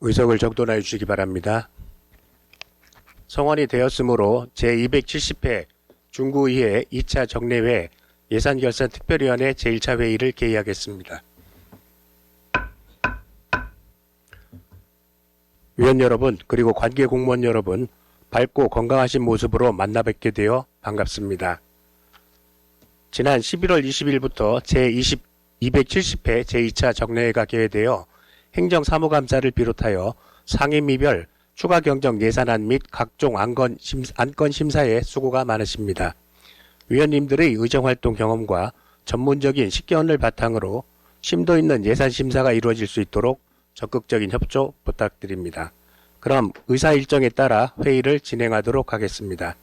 의석을 정돈하여 주시기 바랍니다. 성원이 되었으므로 제270회 중구의회 2차 정례회 예산결산특별위원회 제1차 회의를 개의하겠습니다. 위원 여러분, 그리고 관계 공무원 여러분, 밝고 건강하신 모습으로 만나 뵙게 되어 반갑습니다. 지난 11월 20일부터 제270회 제2차 정례회가 개회되어 행정사무감사를 비롯하여 상임위별 추가 경정 예산안 및 각종 안건 심사에 수고가 많으십니다. 위원님들의 의정활동 경험과 전문적인 식견을 바탕으로 심도 있는 예산 심사가 이루어질 수 있도록 적극적인 협조 부탁드립니다. 그럼 의사 일정에 따라 회의를 진행하도록 하겠습니다.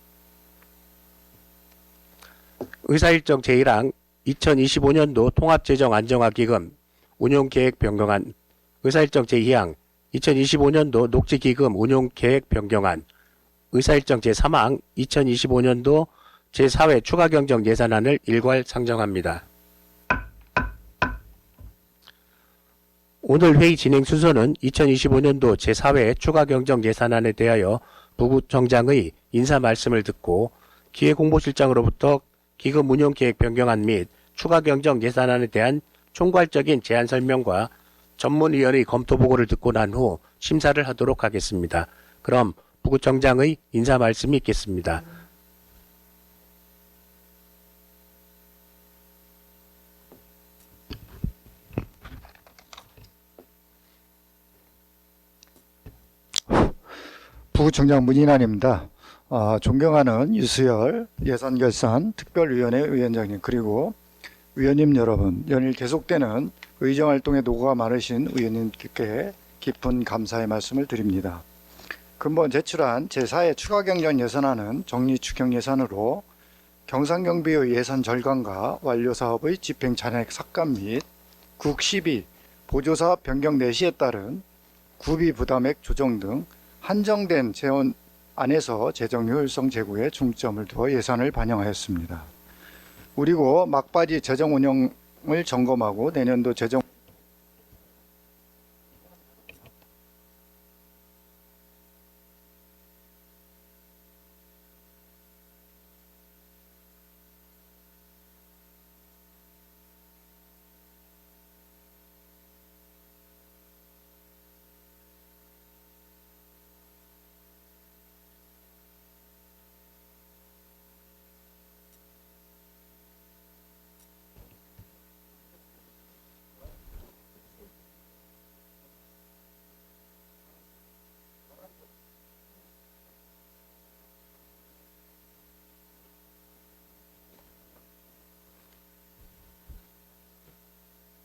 의사 일정 제1항 2025년도 통합재정 안정화기금 운용계획 변경안, 의사일정 제2항 2025년도 녹지기금 운용계획 변경안, 의사일정 제3항 2025년도 제4회 추가경정 예산안을 일괄 상정합니다. 오늘 회의 진행 순서는 2025년도 제4회 추가경정 예산안에 대하여 부부청장의 인사 말씀을 듣고 기획홍보실장으로부터 기금 운용계획 변경안 및 추가경정 예산안에 대한 총괄적인 제안 설명과 전문위원의 검토 보고를 듣고 난 후 심사를 하도록 하겠습니다. 그럼 부구청장의 인사 말씀이 있겠습니다. 부구청장 문인환입니다. 존경하는 유수열 예산결산 특별위원회 위원장님, 그리고 위원님 여러분, 연일 계속되는 의정활동에 노고가 많으신 의원님께 깊은 감사의 말씀을 드립니다. 근본 제출한 제4회 추가경정 예산안은 정리추경 예산으로 경상경비의 예산 절감과 완료사업의 집행잔액 삭감 및 국12 보조사업 변경 내시에 따른 구비 부담액 조정 등 한정된 재원 안에서 재정 효율성 제고에 중점을 두어 예산을 반영하였습니다. 그리고 막바지 재정 운영을 점검하고 내년도 재정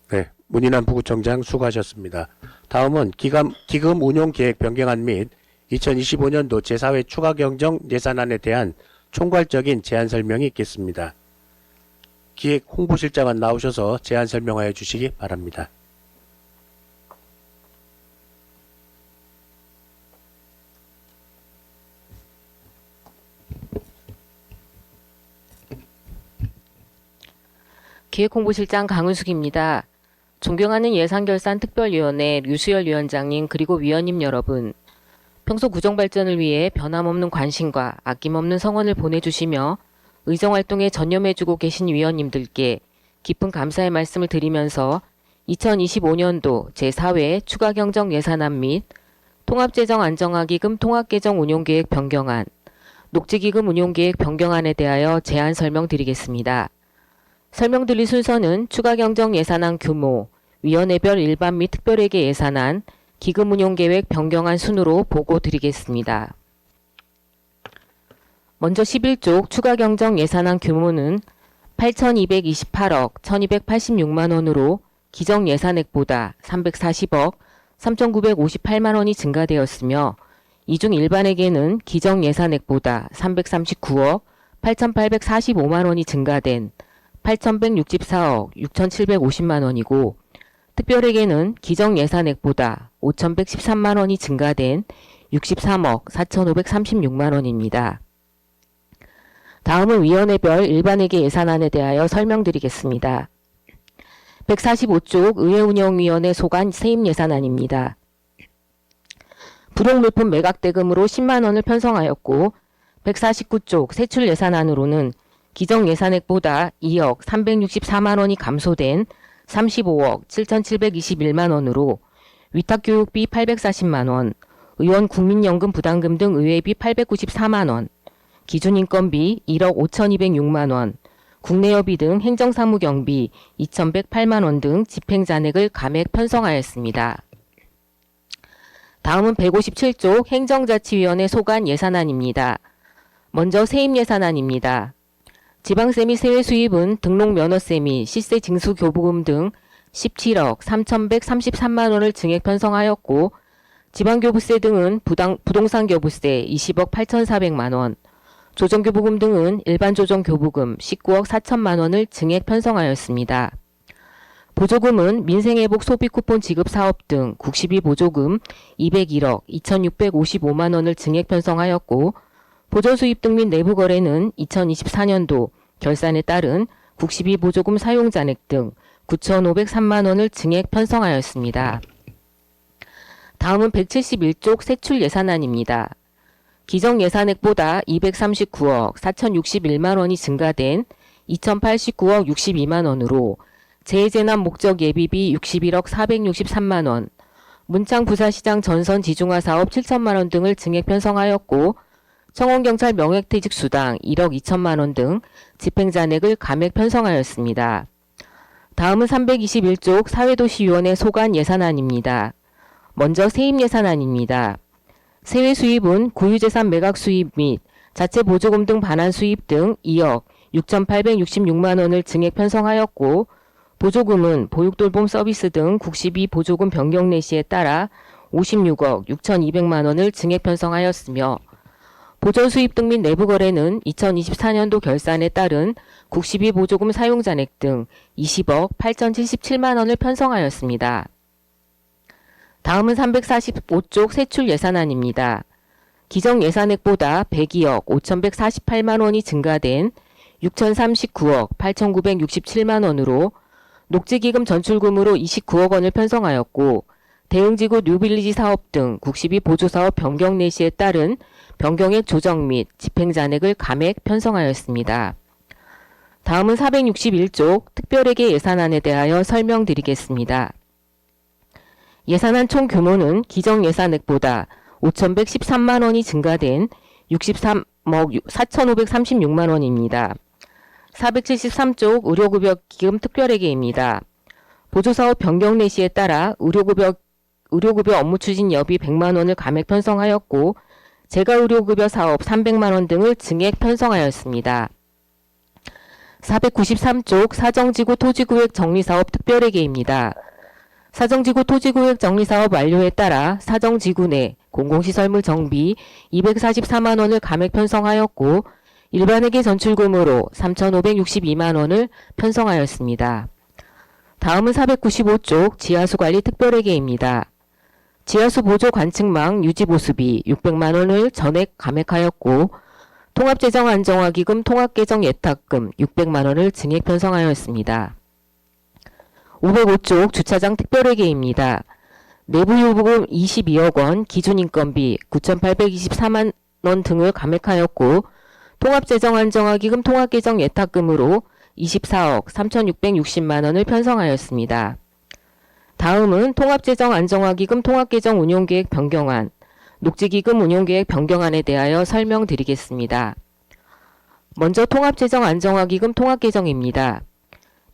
네, 문인환 부구청장 수고하셨습니다. 다음은 기금 운용계획 변경안 및 2025년도 제4회 추가경정 예산안에 대한 총괄적인 제안 설명이 있겠습니다. 기획 홍보실장은 나오셔서 제안 설명하여 주시기 바랍니다. 기획홍보실장 강은숙입니다. 존경하는 예산결산특별위원회 류수열 위원장님, 그리고 위원님 여러분, 평소 구정발전을 위해 변함없는 관심과 아낌없는 성원을 보내주시며 의정활동에 전념해주고 계신 위원님들께 깊은 감사의 말씀을 드리면서 2025년도 제4회 추가경정 예산안 및 통합재정 안정화기금 통합계정 운용계획 변경안, 녹지기금 운용계획 변경안에 대하여 제안 설명드리겠습니다. 설명드릴 순서는 추가경정 예산안 규모, 위원회별 일반 및 특별회계 예산안, 기금운용계획 변경안 순으로 보고 드리겠습니다. 먼저 11쪽 추가경정 예산안 규모는 8,228억 1,286만원으로 기정예산액보다 340억 3,958만원이 증가되었으며, 이 중 일반에게는 기정예산액보다 339억 8,845만원이 증가된 8,164억 6,750만원이고, 특별에게는 기정예산액보다 5,113만원이 증가된 63억 4,536만원입니다. 다음은 위원회별 일반회계 예산안에 대하여 설명드리겠습니다. 145쪽 의회운영위원회 소관 세입예산안입니다. 불용물품 매각대금으로 10만 원을 편성하였고 149쪽 세출 예산안으로는 기정 예산액보다 2억 364만 원이 감소된 35억 7,721만 원으로 위탁교육비 840만 원, 의원 국민연금 부담금 등 의회비 894만 원, 기준인건비 1억 5,206만 원, 국내여비 등 행정사무경비 2,108만 원 등 집행잔액을 감액 편성하였습니다. 다음은 157쪽 행정자치위원회 소관 예산안입니다. 먼저 세입예산안입니다. 지방세 및 세외 수입은 등록면허세 및 시세 징수교부금 등 17억 3,133만 원을 증액 편성하였고 지방교부세 등은 부동산교부세 20억 8,400만 원, 조정교부금 등은 일반조정교부금 19억 4천만 원을 증액 편성하였습니다. 보조금은 민생회복 소비쿠폰 지급 사업 등 국시비 보조금 201억 2,655만 원을 증액 편성하였고 보전수입 등 및 내부거래는 2024년도 결산에 따른 국시비 보조금 사용 잔액 등 9,503만 원을 증액 편성하였습니다. 다음은 171쪽 세출 예산안입니다. 기정 예산액보다 239억 4,061만 원이 증가된 2,089억 62만 원으로 재해재난 목적 예비비 61억 463만 원, 문창 부사시장 전선 지중화 사업 7천만 원 등을 증액 편성하였고 청원경찰 명예퇴직 수당 1억 2천만 원 등 집행잔액을 감액 편성하였습니다. 다음은 321쪽 사회도시위원회 소관 예산안입니다. 먼저 세입예산안입니다. 세외 수입은 고유재산 매각 수입 및 자체 보조금 등 반환 수입 등 2억 6,866만 원을 증액 편성하였고 보조금은 보육돌봄 서비스 등 국시비 보조금 변경 내시에 따라 56억 6,200만 원을 증액 편성하였으며 보전 수입 등 및 내부 거래는 2024년도 결산에 따른 국시비 보조금 사용 잔액 등 20억 8,077만 원을 편성하였습니다. 다음은 345쪽 세출 예산안입니다. 기정 예산액보다 102억 5,148만 원이 증가된 6,039억 8,967만 원으로 녹지기금 전출금으로 29억 원을 편성하였고 대응지구 뉴빌리지 사업 등 국시비 보조사업 변경 내시에 따른 변경액 조정 및 집행잔액을 감액 편성하였습니다. 다음은 461쪽 특별회계 예산안에 대하여 설명드리겠습니다. 예산안 총 규모는 기정 예산액보다 5,113만 원이 증가된 63억 4,536만 원입니다. 473쪽 의료급여 기금 특별회계입니다. 보조사업 변경 내시에 따라 의료급여 업무 추진 여비 100만 원을 감액 편성하였고 재가의료급여 사업 300만 원 등을 증액 편성하였습니다. 493쪽 사정지구 토지구획 정리사업 특별회계입니다. 사정지구 토지구획 정리사업 완료에 따라 사정지구 내 공공시설물 정비 244만 원을 감액 편성하였고 일반회계 전출금으로 3,562만 원을 편성하였습니다. 다음은 495쪽 지하수관리 특별회계입니다. 지하수 보조 관측망 유지보수비 600만 원을 전액 감액하였고 통합재정 안정화기금 통합계정 예탁금 600만 원을 증액 편성하였습니다. 505쪽 주차장 특별회계입니다. 내부요금 22억 원, 기준인건비 9,824만 원 등을 감액하였고 통합재정 안정화기금 통합계정 예탁금으로 24억 3,660만 원을 편성하였습니다. 다음은 통합재정 안정화기금 통합계정 운용계획 변경안, 녹지기금 운용계획 변경안에 대하여 설명드리겠습니다. 먼저 통합재정 안정화기금 통합계정입니다.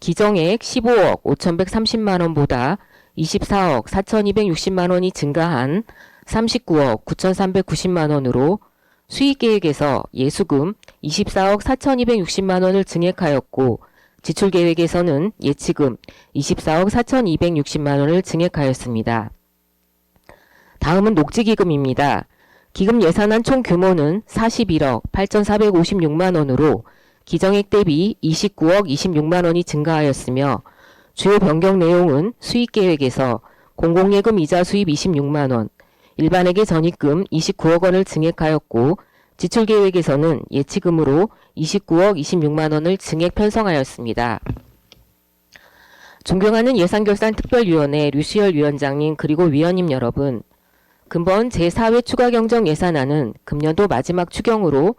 기정액 15억 5,130만 원보다 24억 4,260만 원이 증가한 39억 9,390만 원으로 수익계획에서 예수금 24억 4,260만 원을 증액하였고 지출계획에서는 예치금 24억 4,260만 원을 증액하였습니다. 다음은 녹지기금입니다. 기금 예산안 총 규모는 41억 8,456만 원으로 기정액 대비 29억 26만 원이 증가하였으며 주요 변경 내용은 수익계획에서 공공예금 이자 수입 26만 원, 일반회계 전입금 29억 원을 증액하였고 지출계획에서는 예치금으로 29억 26만 원을 증액 편성하였습니다. 존경하는 예산결산특별위원회 류수열 위원장님 그리고 위원님 여러분, 근본 제4회 추가경정 예산안은 금년도 마지막 추경으로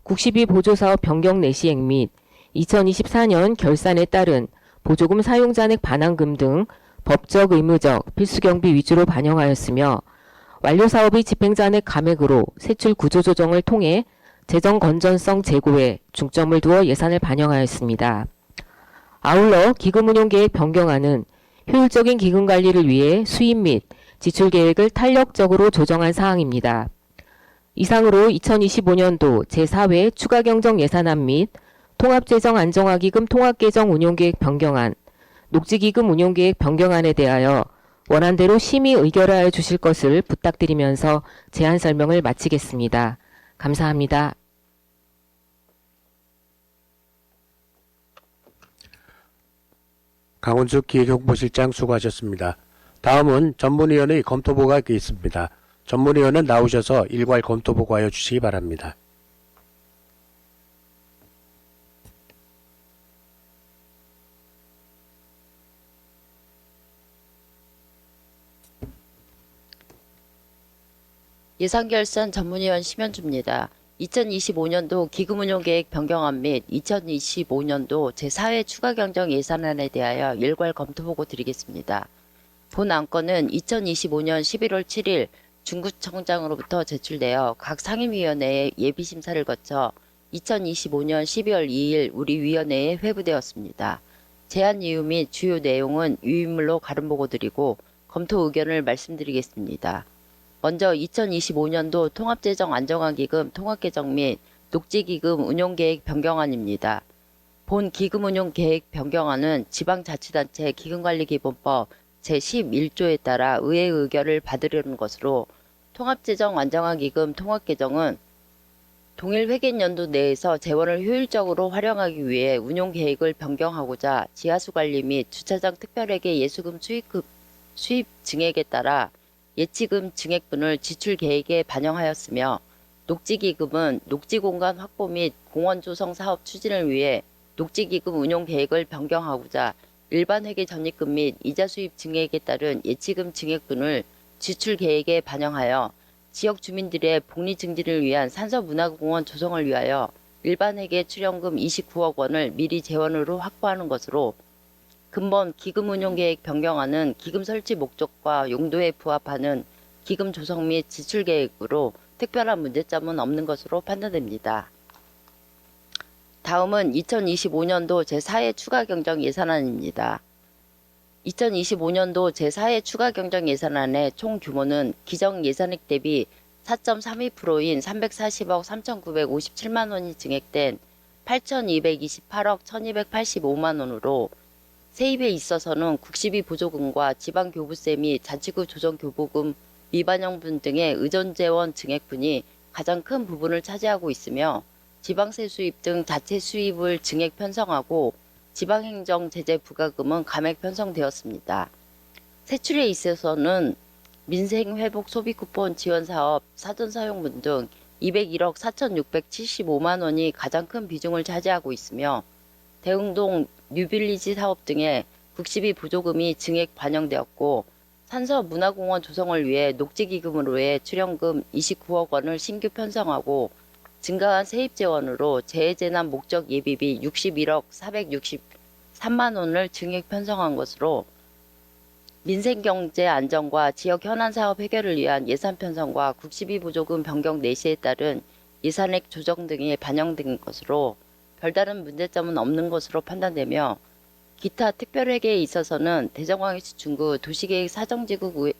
국시비 보조사업 변경 내시행 및 2024년 결산에 따른 보조금 사용 잔액 반환금 등 법적 의무적 필수경비 위주로 반영하였으며 완료 사업의 집행 잔액 감액으로 세출 구조 조정을 통해 재정 건전성 제고에 중점을 두어 예산을 반영하였습니다. 아울러 기금 운용 계획 변경안은 효율적인 기금 관리를 위해 수입 및 지출 계획을 탄력적으로 조정한 사항입니다. 이상으로 2025년도 제4회 추가경정 예산안 및 통합재정 안정화기금 통합계정 운용계획 변경안, 녹지기금 운용계획 변경안에 대하여 원안대로 심의 의결하여 주실 것을 부탁드리면서 제안 설명을 마치겠습니다. 감사합니다. 강원숙 기획홍보실장 수고하셨습니다. 다음은 전문위원의 검토보고가 있습니다. 전문위원은 나오셔서 일괄 검토보고하여 주시기 바랍니다. 예산결산 전문위원 심현주입니다. 2025년도 기금운용계획 변경안 및 2025년도 제4회 추가경정 예산안에 대하여 일괄 검토보고 드리겠습니다. 본 안건은 2025년 11월 7일 중구청장으로부터 제출되어 각 상임위원회의 예비심사를 거쳐 2025년 12월 2일 우리 위원회에 회부되었습니다. 제안 이유 및 주요 내용은 유인물로 가름보고 드리고 검토 의견을 말씀드리겠습니다. 먼저 2025년도 통합재정 안정화기금 통합개정 및 녹지기금 운용계획 변경안입니다. 본 기금운용계획 변경안은 지방자치단체 기금관리기본법 제11조에 따라 의회 의결을 받으려는 것으로 통합재정 안정화기금 통합개정은 동일 회계연도 내에서 재원을 효율적으로 활용하기 위해 운용계획을 변경하고자 지하수관리 및 주차장 특별회계 예수금 수입 증액에 따라 예치금 증액분을 지출 계획에 반영하였으며 녹지기금은 녹지공간 확보 및 공원 조성 사업 추진을 위해 녹지기금 운용 계획을 변경하고자 일반 회계 전입금 및 이자 수입 증액에 따른 예치금 증액분을 지출 계획에 반영하여 지역 주민들의 복리 증진을 위한 산서문화공원 조성을 위하여 일반 회계 출연금 29억 원을 미리 재원으로 확보하는 것으로 근본 기금운용계획 변경안은 기금 설치 목적과 용도에 부합하는 기금 조성 및 지출 계획으로 특별한 문제점은 없는 것으로 판단됩니다. 다음은 2025년도 제4회 추가경정 예산안입니다. 2025년도 제4회 추가경정 예산안의 총 규모는 기정 예산액 대비 4.32%인 340억 3,957만 원이 증액된 8,228억 1,285만 원으로 세입에 있어서는 국시비 보조금과 지방교부세 및 자치구 조정교부금 미반영분 등의 의존재원 증액분이 가장 큰 부분을 차지하고 있으며 지방세 수입 등 자체 수입을 증액 편성하고 지방행정 제재 부과금은 감액 편성되었습니다. 세출에 있어서는 민생회복 소비쿠폰 지원사업 사전사용분 등 201억 4,675만 원이 가장 큰 비중을 차지하고 있으며 대흥동 뉴빌리지 사업 등의 국시비 보조금이 증액 반영되었고 산서문화공원 조성을 위해 녹지기금으로의 출연금 29억 원을 신규 편성하고 증가한 세입 재원으로 재해재난 목적 예비비 61억 463만 원을 증액 편성한 것으로 민생경제 안정과 지역 현안 사업 해결을 위한 예산 편성과 국시비 보조금 변경 내시에 따른 예산액 조정 등이 반영된 것으로 별다른 문제점은 없는 것으로 판단되며 기타 특별회계에 있어서는 대전광역시 중구 도시계획 사정지구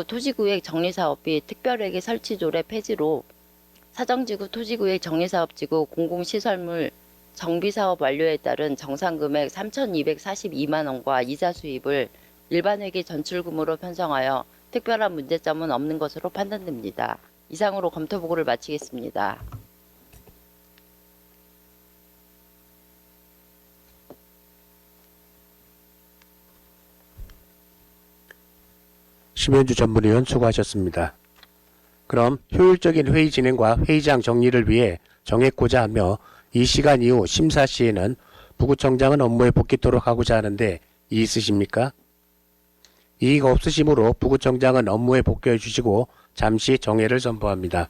토지구획 정리사업비 특별회계 설치조례 폐지로 사정지구 토지구획 정리사업지구 공공시설물 정비사업 완료에 따른 정산금액 3,242만 원과 이자 수입을 일반회계 전출금으로 편성하여 특별한 문제점은 없는 것으로 판단됩니다. 이상으로 검토보고를 마치겠습니다. 심현주 전문위원 수고하셨습니다. 그럼 효율적인 회의 진행과 회의장 정리를 위해 정했고자 하며 이 시간 이후 심사 시에는 부구청장은 업무에 복귀토록 하고자 하는데 이의 있으십니까? 이의가 없으시므로 부구청장은 업무에 복귀해 주시고 잠시 정회를 선포합니다.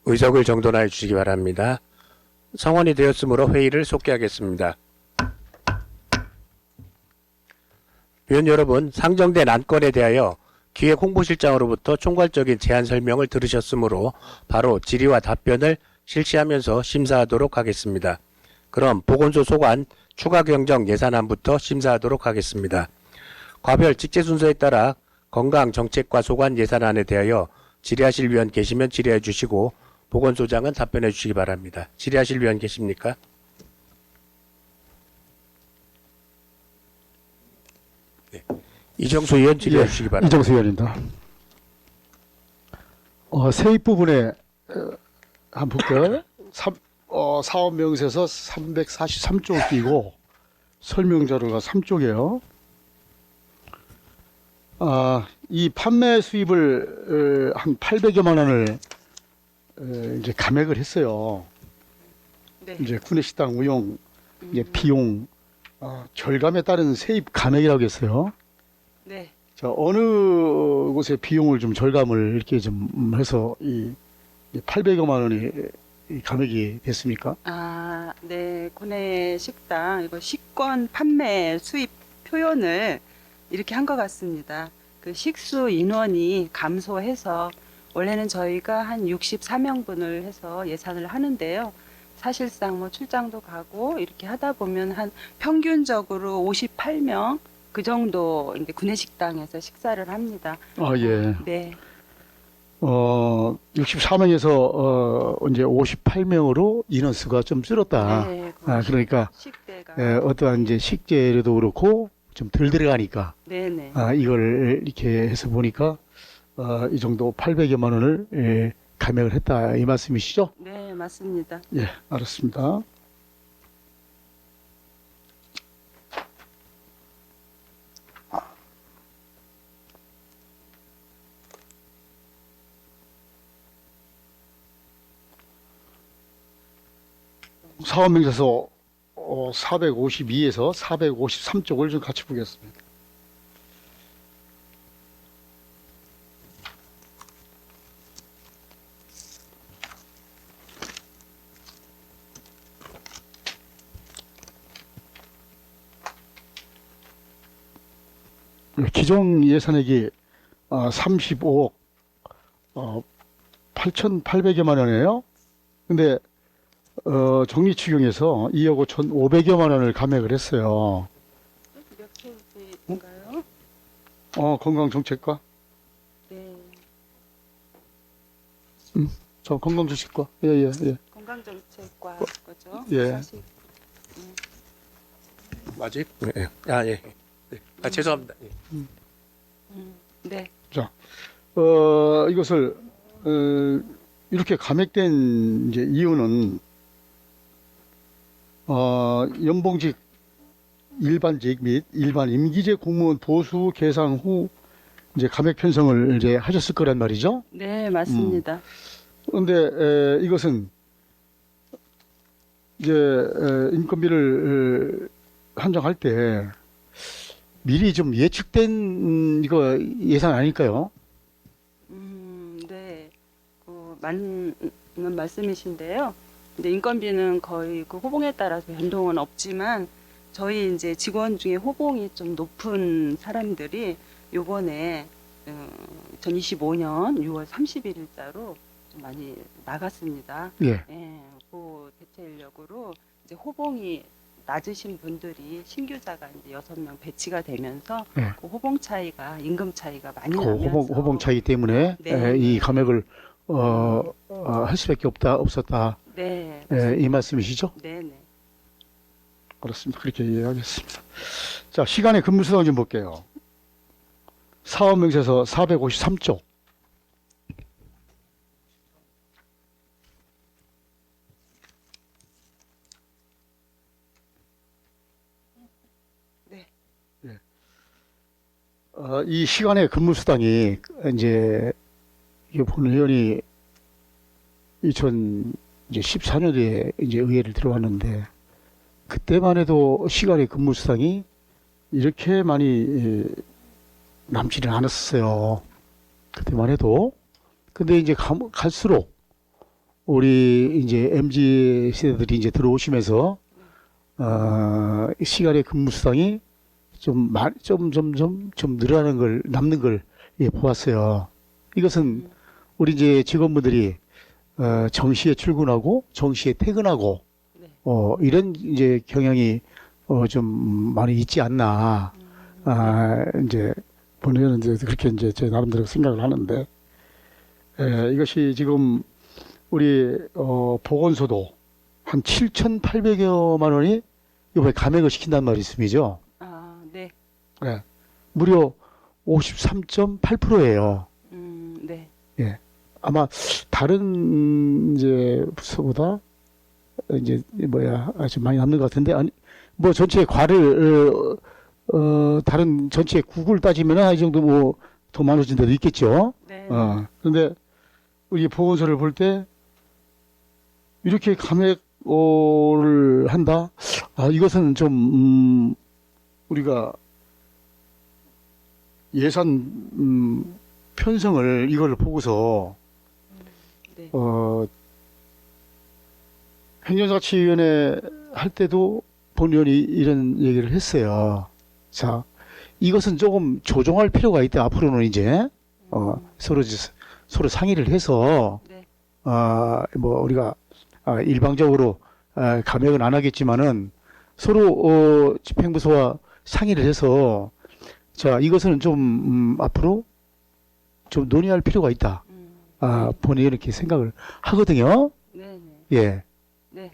의석을 정돈하여 주시기 바랍니다. 성원이 되었으므로 회의를 속개하겠습니다. 위원 여러분, 상정된 안건에 대하여 기획홍보실장으로부터 총괄적인 제안 설명을 들으셨으므로 바로 질의와 답변을 실시하면서 심사하도록 하겠습니다. 그럼 보건소 소관 추가 경정 예산안부터 심사하도록 하겠습니다. 과별 직제 순서에 따라 건강정책과 소관 예산안에 대하여 질의하실 위원 계시면 질의해 주시고 보건소장은 답변해 주시기 바랍니다. 질의하실 위원 계십니까? 네. 이정수 의원 질의해 주시기 바랍니다. 이정수 의원입니다. 세입 부분에 한 볼까요? 사업 명세서 343쪽 끼고 설명 자료가 3쪽이에요. 이 판매 수입을 한 800여만 원을 이제 감액을 했어요. 네. 이제 구내식당 운영 이제 비용 절감에 따른 세입 감액이라고 했어요. 네. 자, 어느 곳에 비용을 좀 절감을 이렇게 좀 해서 이 800여만 원이 이 감액이 됐습니까? 네. 구내 식당 이거 식권 판매 수입 표현을 이렇게 한 것 같습니다. 그 식수 인원이 감소해서 원래는 저희가 한 64명분을 해서 예산을 하는데요. 사실상 뭐 출장도 가고 이렇게 하다 보면 한 평균적으로 58명 그 정도 이제 구내식당에서 식사를 합니다. 예. 네. 64명에서 이제 58명으로 인원수가 좀 줄었다. 네. 그러니까 식대가. 어떠한 이제 식재료도 그렇고 좀 덜 들어가니까 네네. 이걸 이렇게 해서 보니까 이 정도 800여만 원을 감액을 했다 이 말씀이시죠? 네, 맞습니다. 예, 알았습니다. 사업명세서 452에서 453쪽을 좀 같이 보겠습니다. 기존 예산액이 35억 8,800여만 원이에요. 근데 정리 추경에서 2억 5,500여만 원을 감액을 했어요. 몇 페이지인가요? 건강정책과 네. 저 건강정책과 예. 건강정책과 거죠. 예. 사실 아직? 네. 예. 네. 죄송합니다. 예. 네. 이것을 이렇게 감액된 이제 이유는 연봉직 일반직 및 일반 임기제 공무원 보수 계상 후 이제 감액 편성을 이제 하셨을 거란 말이죠. 네, 맞습니다. 그런데 이것은 이제 인건비를 한정할 때 미리 좀 예측된 이거 예산 아닐까요? 네. 맞는 말씀이신데요. 근데 인건비는 거의 그 호봉에 따라서 변동은 없지만 저희 이제 직원 중에 호봉이 좀 높은 사람들이 요번에 2025년 6월 31일자로 좀 많이 나갔습니다. 예. 그 대체 인력으로 이제 호봉이 낮으신 분들이 신규자가 이제 6명 배치가 되면서 네. 그 호봉 차이가 임금 차이가 많이 그 나면서 호봉 차이 때문에 네. 이 감액을 할 수밖에 없었다. 네. 이 말씀이시죠? 네네. 그렇습니다. 그렇게 이해하겠습니다. 자, 시간의 근무수당 좀 볼게요. 사업명세서 453쪽. 네. 예. 이 시간의 근무수당이 이제 이게 본 의원이 2014년도에 이제 의회를 들어왔는데 그때만 해도 시간의 근무수당이 이렇게 많이 남지는 않았어요. 그때만 해도. 근데 이제 갈수록 우리 이제 MZ 세대들이 이제 들어오시면서 시간의 근무 수당이 좀 늘어나는 걸, 남는 걸 보았어요. 이것은 우리 이제 직원분들이 정시에 출근하고 정시에 퇴근하고 네. 이런 이제 경향이 좀 많이 있지 않나. 이제 보내는 이제 그렇게 이제 제 나름대로 생각을 하는데 이것이 지금 우리 보건소도 한 7,800여만 원이 이번에 감액을 시킨단 말씀이죠. 네. 네. 무려 53.8%예요. 네. 예. 아마 다른 이제 부서보다 이제 아주 많이 남는 것 같은데 아니 뭐 전체 과를 다른 전체 국을 따지면 이 정도 뭐 더 많아진 데도 있겠죠. 네. 그런데 우리 보건소를 볼 때 이렇게 감액을 한다. 이것은 좀 우리가 예산 편성을 이걸 보고서 네. 행정자치위원회 할 때도 본위원이 이런 얘기를 했어요. 자, 이것은 조금 조정할 필요가 있다. 앞으로는 이제 서로 상의를 해서 네. 뭐 우리가 일방적으로 감액은 안 하겠지만은 서로 집행부서와 상의를 해서 자, 이것은 좀 앞으로 좀 논의할 필요가 있다. 본인이 이렇게 생각을 하거든요. 네. 예, 네.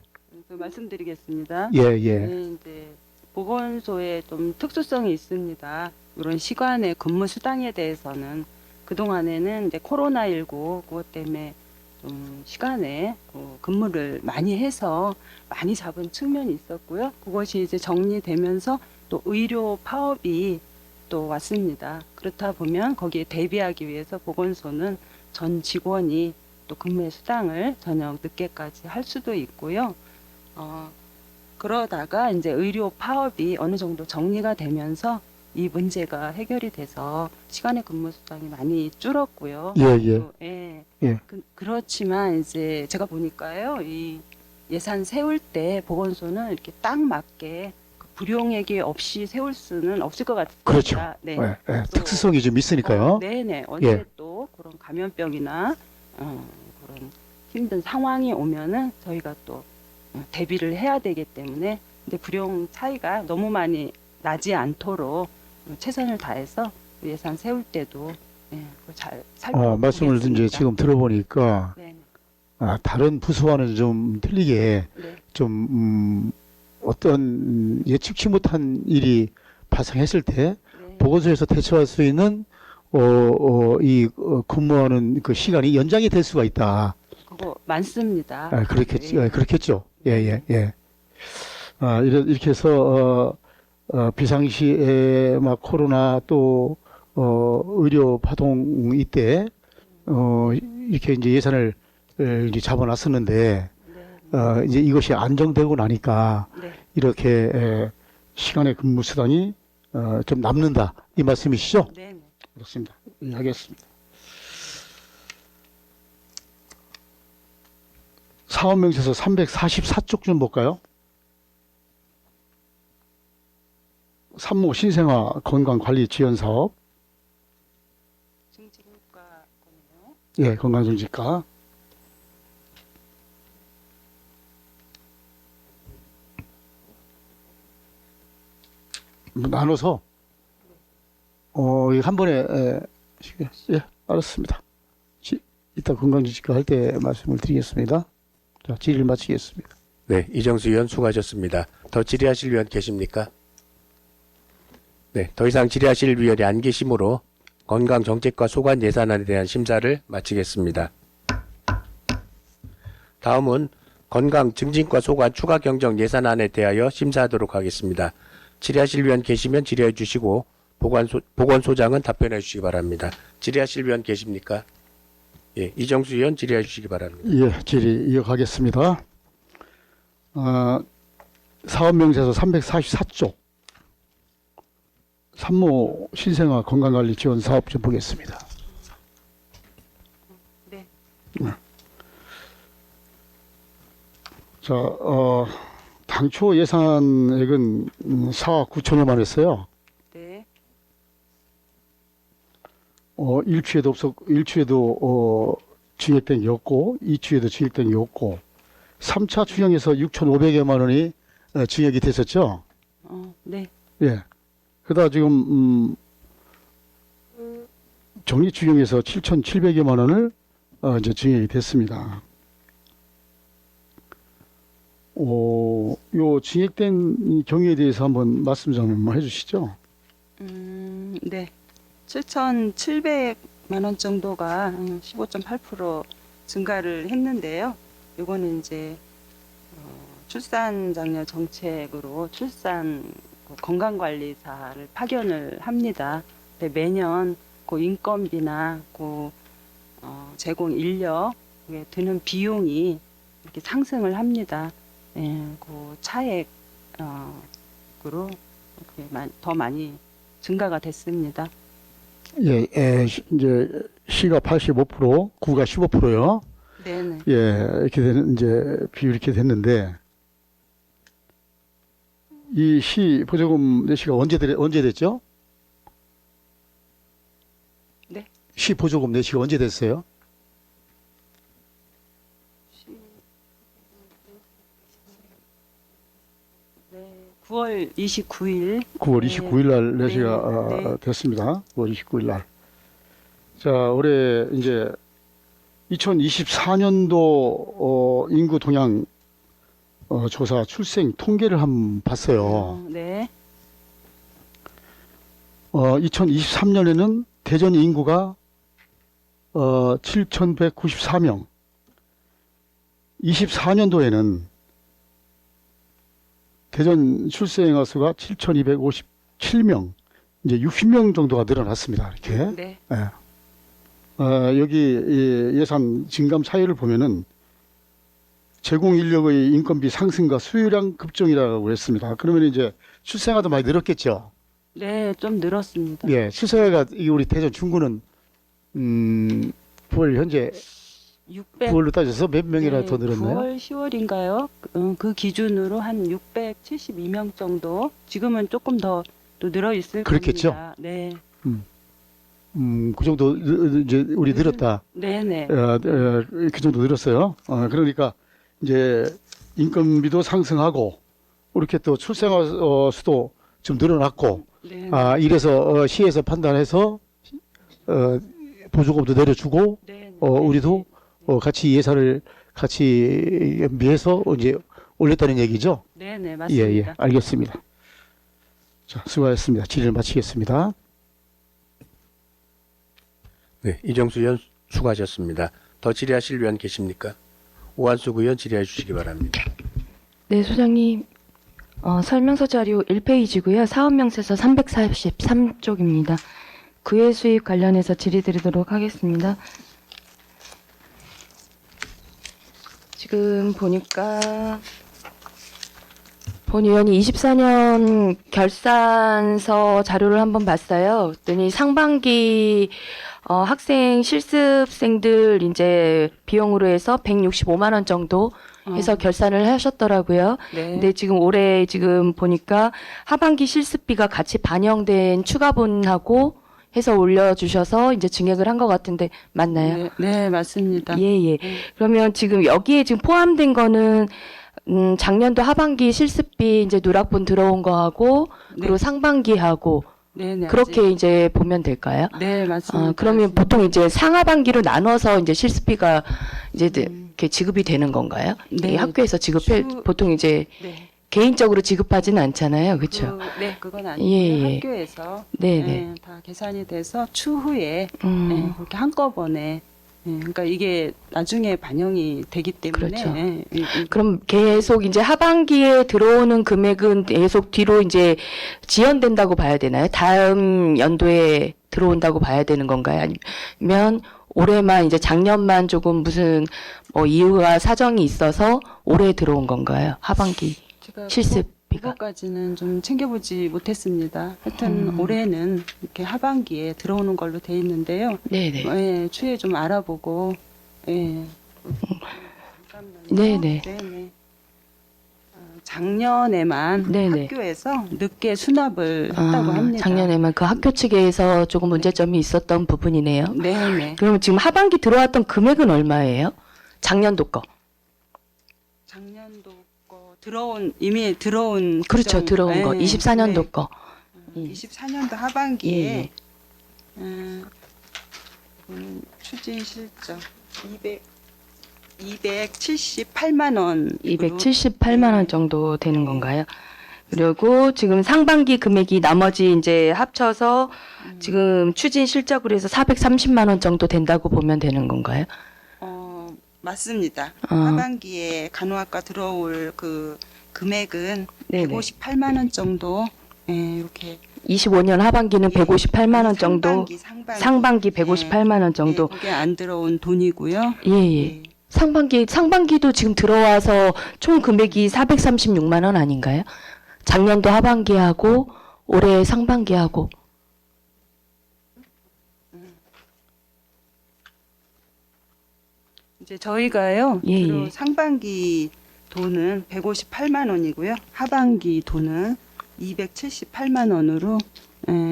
말씀드리겠습니다. 예, 예. 네, 이제 보건소에 좀 특수성이 있습니다. 이런 시간의 근무 수당에 대해서는 그동안에는 이제 코로나19 그것 때문에 좀 시간에 근무를 많이 해서 많이 잡은 측면이 있었고요. 그것이 이제 정리되면서 또 의료 파업이 또 왔습니다. 그렇다 보면 거기에 대비하기 위해서 보건소는 전 직원이 또 근무의 수당을 저녁 늦게까지 할 수도 있고요. 그러다가 이제 의료 파업이 어느 정도 정리가 되면서 이 문제가 해결이 돼서 시간의 근무 수당이 많이 줄었고요. 예, 예. 또, 예. 예. 그렇지만 이제 제가 보니까요, 이 예산 세울 때 보건소는 이렇게 딱 맞게 그 불용액이 없이 세울 수는 없을 것 같습니다. 그렇죠. 네. 예, 예. 또, 특수성이 좀 있으니까요. 네네. 언제 예. 또 그런 감염병이나 그런 힘든 상황이 오면은 저희가 또 대비를 해야 되기 때문에 근데 불용 차이가 너무 많이 나지 않도록 최선을 다해서 예산 세울 때도 그걸 잘 살펴보겠습니다. 말씀을 이제 지금 들어보니까 네. 다른 부서와는 좀 틀리게 네. 좀 어떤 예측치 못한 일이 발생했을 때 네. 보건소에서 대처할 수 있는 근무하는 그 시간이 연장이 될 수가 있다. 그거 많습니다. 그렇겠죠. 예. 이렇게 해서 비상시에 막 코로나 또 의료 파동 이때 이렇게 이제 예산을 이제 잡아놨었는데 네. 이제 이것이 안정되고 나니까 네. 이렇게 시간의 근무 수당이 좀 남는다 이 말씀이시죠? 네. 그렇습니다. 이해하겠습니다. 사업명세서 344쪽 좀 볼까요? 산모 신생아 건강관리 지원 사업. 증진과 거네요. 예, 건강정직과. 나눠서 한 번에 예, 알았습니다. 이따 건강정직과 할 때 말씀을 드리겠습니다. 자, 질의를 마치겠습니다. 네, 이정수 의원 수고하셨습니다. 더 질의하실 위원 계십니까? 네, 더 이상 질의하실 위원이 안 계시므로 건강정책과 소관 예산안에 대한 심사를 마치겠습니다. 다음은 건강증진과 소관 추가 경정 예산안에 대하여 심사하도록 하겠습니다. 질의하실 위원 계시면 질의해 주시고 보건소장은 답변해 주시기 바랍니다. 질의하실 위원 계십니까? 예, 이정수 의원 질의해 주시기 바랍니다. 예, 질의 이어가겠습니다. 사업명세서 344쪽 산모 신생아 건강관리 지원 사업 좀 보겠습니다. 네. 자, 당초 예산액은 4억 9천여만 원 했어요. 네. 일추에도 증액된 게 없고, 2추에도 증액된 게 없고, 3차 추경에서 6,500여만 원이 증액이 됐었죠. 네. 예. 그러다 지금 정리 추경에서 7,700여만 원을 이제 증액이 됐습니다. 요 증액된 이 경위에 대해서 한번 말씀 좀 해주시죠. 네. 7,700만 원 정도가 15.8% 증가를 했는데요. 이거는 이제 출산 장려 정책으로 출산 건강관리사를 파견을 합니다. 근데 매년 그 인건비나 그 제공 인력에 드는 비용이 이렇게 상승을 합니다. 예, 그 차액으로 더 많이 증가가 됐습니다. 예, 이제 시가 85%, 구가 15%요. 네네. 예, 이렇게 되는 이제 비율이 이렇게 됐는데 이 시 보조금 내시가 언제 됐죠? 네. 시 보조금 내시가 언제 됐어요? 네, 9월 29일. 9월 네. 29일 날 내시가 네, 네. 됐습니다. 9월 29일 날. 자, 올해 이제 2024년도 인구 동향 조사 출생 통계를 한번 봤어요. 네. 2023년에는 대전 인구가 7,194명, 24년도에는 대전 출생아 수가 7,257명, 이제 60명 정도가 늘어났습니다. 이렇게. 네. 예. 여기 이 예산 증감 사유를 보면은 제공 인력의 인건비 상승과 수요량 급증이라고 했습니다. 그러면 이제 출생아도 많이 늘었겠죠. 네, 좀 늘었습니다. 예, 출생아가 이 우리 대전 중구는 9월 현재 600. 9월로 따져서 몇 명이나 더 늘었나요? 9월, 10월인가요? 그 기준으로 한 672명 정도. 지금은 조금 더 또 늘어 있을 그렇겠죠? 겁니다. 네. 그 정도 이제 우리 늘었다. 네네. 그 정도 늘었어요. 그러니까 이제 인건비도 상승하고 이렇게 또 출생아 수도 좀 늘어났고, 네. 이래서 시에서 판단해서 보조금도 내려주고 네. 우리도 같이 예산을 같이 연비해서 이제 올렸다는 얘기죠. 네네, 예, 맞습니다. 예, 알겠습니다. 자, 수고하셨습니다. 질의를 마치겠습니다. 네, 이정수 의원 수고하셨습니다. 더 질의하실 의원 계십니까? 오한숙 의원 질의해 주시기 바랍니다. 네, 소장님. 설명서 자료 1페이지고요. 사업명세서 343쪽입니다. 구외 수입 관련해서 질의드리도록 하겠습니다. 지금 보니까 본 의원이 24년 결산서 자료를 한번 봤어요. 그랬더니 상반기 학생 실습생들 이제 비용으로 해서 165만 원 정도 해서 결산을 하셨더라고요. 네. 근데 지금 올해 지금 보니까 하반기 실습비가 같이 반영된 추가분하고 해서 올려주셔서 이제 증액을 한 것 같은데 맞나요? 네, 네, 맞습니다. 예, 예. 그러면 지금 여기에 지금 포함된 거는 작년도 하반기 실습비 이제 누락분 들어온 거하고 그리고 상반기하고 네네. 그렇게 이제 보면 될까요? 네, 맞습니다. 그러면 보통 이제 상하반기로 나눠서 이제 실습비가 이제 이렇게 지급이 되는 건가요? 네. 이 학교에서 지급해 보통 이제 네. 개인적으로 지급하지는 않잖아요, 그렇죠? 네, 그건 아니고 예, 예. 학교에서 네, 네. 네, 다 계산이 돼서 추후에 네, 그렇게 한꺼번에 그러니까 이게 나중에 반영이 되기 때문에 그렇죠. 예. 그럼 계속 이제 하반기에 들어오는 금액은 계속 뒤로 이제 지연된다고 봐야 되나요? 다음 연도에 들어온다고 봐야 되는 건가요? 아니면 올해만 이제 작년만 조금 무슨 뭐 이유와 사정이 있어서 올해 들어온 건가요? 하반기 제가 실습비. 학교비가? 그것까지는 좀 챙겨보지 못했습니다. 하여튼 올해는 이렇게 하반기에 들어오는 걸로 돼 있는데요. 네네. 예, 추후에 좀 알아보고 예. 잠깐만요. 네네. 네네. 작년에만 네네. 학교에서 늦게 수납을 했다고 합니다. 작년에만 그 학교 측에서 조금 문제점이 있었던 부분이네요. 네네. 그러면 지금 하반기 들어왔던 금액은 얼마예요? 작년도 거. 작년도 거 이미 들어온 그렇죠. 그정- 들어온 거. 네, 24년도 네. 거. 24년도 하반기에 예, 추진 실적 278만 원. 278만 원 정도 되는 건가요? 그리고 지금 상반기 금액이 나머지 이제 합쳐서 지금 추진 실적으로 해서 430만 원 정도 된다고 보면 되는 건가요? 맞습니다. 어. 하반기에 간호학과 들어올 그 금액은 네네. 158만 원 정도. 예, 이렇게 25년 하반기는 158만 원 정도, 상반기 158만 원 정도. 그게 안 들어온 돈이고요. 예, 예. 상반기도 지금 들어와서 총 금액이 436만 원 아닌가요? 작년도 하반기하고 올해 상반기하고. 이제 저희가요. 예, 주로 예. 상반기 돈은 158만 원이고요. 하반기 돈은 278만 원으로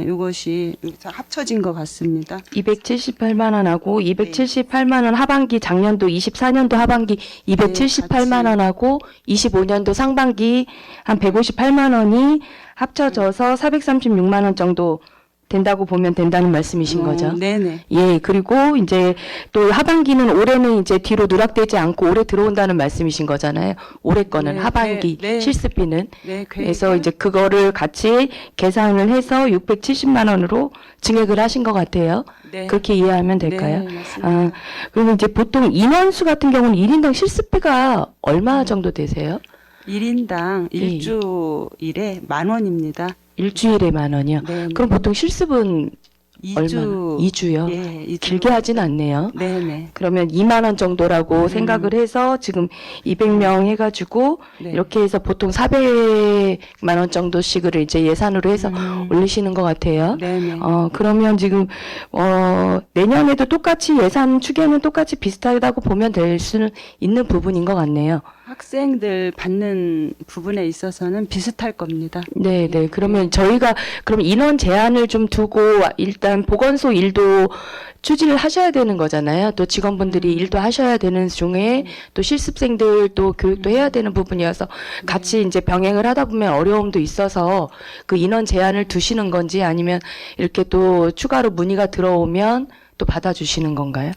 이것이 여기서 합쳐진 것 같습니다. 278만 원하고 278만 원 하반기 작년도 24년도 하반기 278만 원하고 25년도 상반기 한 158만 원이 합쳐져서 436만 원 정도 된다고 보면 된다는 말씀이신 거죠? 네네. 예, 그리고 이제 또 하반기는 올해는 이제 뒤로 누락되지 않고 올해 들어온다는 말씀이신 거잖아요. 올해 거는 네, 하반기 네, 네. 실습비는. 네, 그래서 이제 그거를 같이 계산을 해서 670만 원으로 증액을 하신 것 같아요. 네. 그렇게 이해하면 될까요? 네, 맞습니다. 아, 그러면 이제 보통 인원수 같은 경우는 1인당 실습비가 얼마 정도 되세요? 1인당 예. 일주일에 10,000원입니다. 일주일에 10,000원이요. 네. 그럼 보통 실습은 얼마나? 2주요? 예, 2주. 길게 하진 않네요. 네네. 그러면 2만 원 정도라고 생각을 해서 지금 200명 해가지고 네. 이렇게 해서 보통 400만 원 정도씩을 이제 예산으로 해서 올리시는 것 같아요. 네네. 그러면 지금 내년에도 똑같이 예산 추계는 똑같이 비슷하다고 보면 될 수는 있는 부분인 것 같네요. 학생들 받는 부분에 있어서는 비슷할 겁니다. 네, 네. 그러면 저희가 그럼 인원 제한을 좀 두고 일단 보건소 일도 추진을 하셔야 되는 거잖아요. 또 직원분들이 일도 하셔야 되는 중에 또 실습생들 또 교육도 해야 되는 부분이어서 같이 이제 병행을 하다 보면 어려움도 있어서 그 인원 제한을 두시는 건지 아니면 이렇게 또 추가로 문의가 들어오면 또 받아주시는 건가요?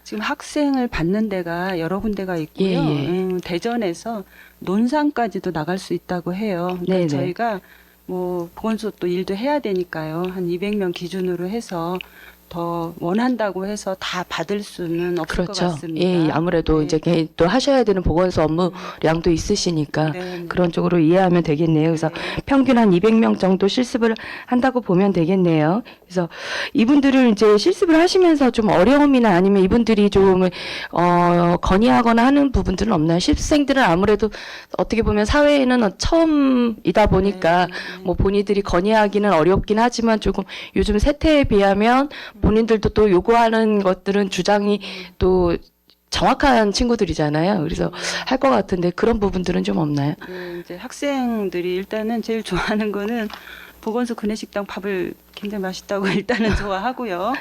지금 학생을 받는 데가 여러 군데가 있고요. 예, 예. 대전에서 논산까지도 나갈 수 있다고 해요. 그러니까 네네. 저희가 뭐 보건소 또 일도 해야 되니까요. 한 200명 기준으로 해서 더 원한다고 해서 다 받을 수는 없을 것 그렇죠. 같습니다. 예, 아무래도 네. 이제 또 하셔야 되는 보건소 업무량도 있으시니까 네. 그런 쪽으로 이해하면 되겠네요. 그래서 평균 한 200명 정도 실습을 한다고 보면 되겠네요. 그래서 이분들을 이제 실습을 하시면서 좀 어려움이나 아니면 이분들이 좀 건의하거나 하는 부분들은 없나요? 실습생들은 아무래도 어떻게 보면 사회에는 처음이다 보니까 뭐 본인들이 건의하기는 어렵긴 하지만 조금 요즘 세태에 비하면 본인들도 또 요구하는 것들은 주장이 또 정확한 친구들이잖아요. 그래서 할 것 같은데 그런 부분들은 좀 없나요? 네, 이제 학생들이 일단은 제일 좋아하는 거는 보건소 구내식당 밥을 굉장히 맛있다고 일단은 좋아하고요.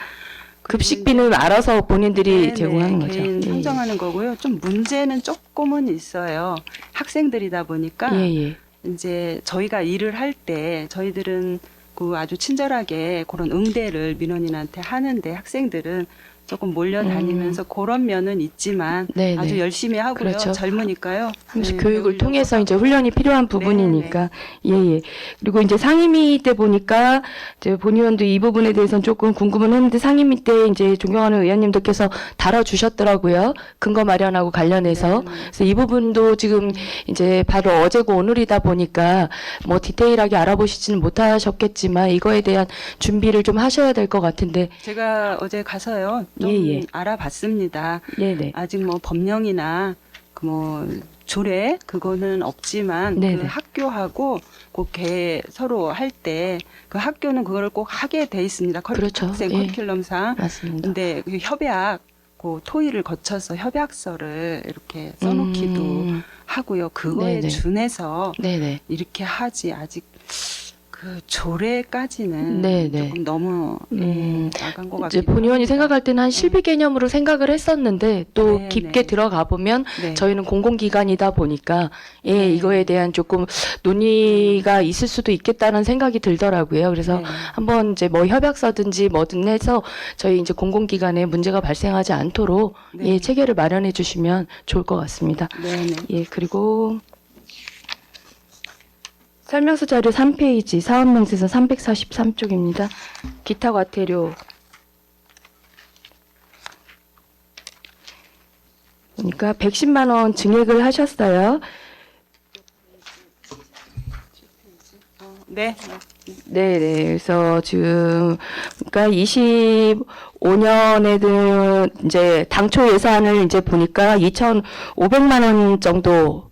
급식비는 알아서 본인들이 네, 제공하는 네, 거죠. 개인 예, 선정하는 거고요. 좀 문제는 조금은 있어요. 학생들이다 보니까 예, 예. 이제 저희가 일을 할 때 저희들은 그 아주 친절하게 그런 응대를 민원인한테 하는데 학생들은 조금 몰려다니면서 그런 면은 있지만 네, 아주 네. 열심히 하고요. 그렇죠. 젊으니까요. 그래서 네, 교육을 배우려고 통해서 이제 하고. 훈련이 필요한 부분이니까 예예. 그리고 이제 상임위 때 보니까 이제 본 의원도 이 부분에 대해서는 조금 궁금은 했는데 상임위 때 이제 존경하는 의원님들께서 다뤄주셨더라고요. 근거 마련하고 관련해서. 네. 그래서 이 부분도 지금 이제 바로 어제고 오늘이다 보니까 뭐 디테일하게 알아보시지는 못하셨겠지만 이거에 대한 준비를 좀 하셔야 될 것 같은데 제가 어제 가서요. 좀 예, 예. 알아봤습니다. 네네. 아직 뭐 법령이나 그 뭐 조례 그거는 없지만 네네. 그 학교하고 꼭 서로 할 때 그 학교는 그거를 꼭 하게 돼 있습니다. 그렇죠. 학생 예. 커리큘럼상. 맞습니다. 근데 그 협약, 그 토의를 거쳐서 협약서를 이렇게 써놓기도 하고요. 그거에 네네. 준해서 네네. 이렇게 하지 아직 그 조례까지는 네네. 조금 너무 나간 것 이제 같기도 본 의원이 합니다. 생각할 때는 한 실비 개념으로 생각을 했었는데 또 네, 깊게 네. 들어가 보면 네. 저희는 공공기관이다 보니까 예, 네. 이거에 대한 조금 논의가 있을 수도 있겠다는 생각이 들더라고요. 그래서 네. 한번 이제 뭐 협약서든지 뭐든 해서 저희 이제 공공기관에 문제가 발생하지 않도록 네. 예, 체계를 마련해 주시면 좋을 것 같습니다. 네네. 예, 그리고 설명서 자료 3페이지 사업명세서 343쪽입니다. 기타 과태료 그러니까 110만 원 증액을 하셨어요. 네. 네, 네. 그래서 지금 그러니까 25년에는 이제 당초 예산을 이제 보니까 2,500만 원 정도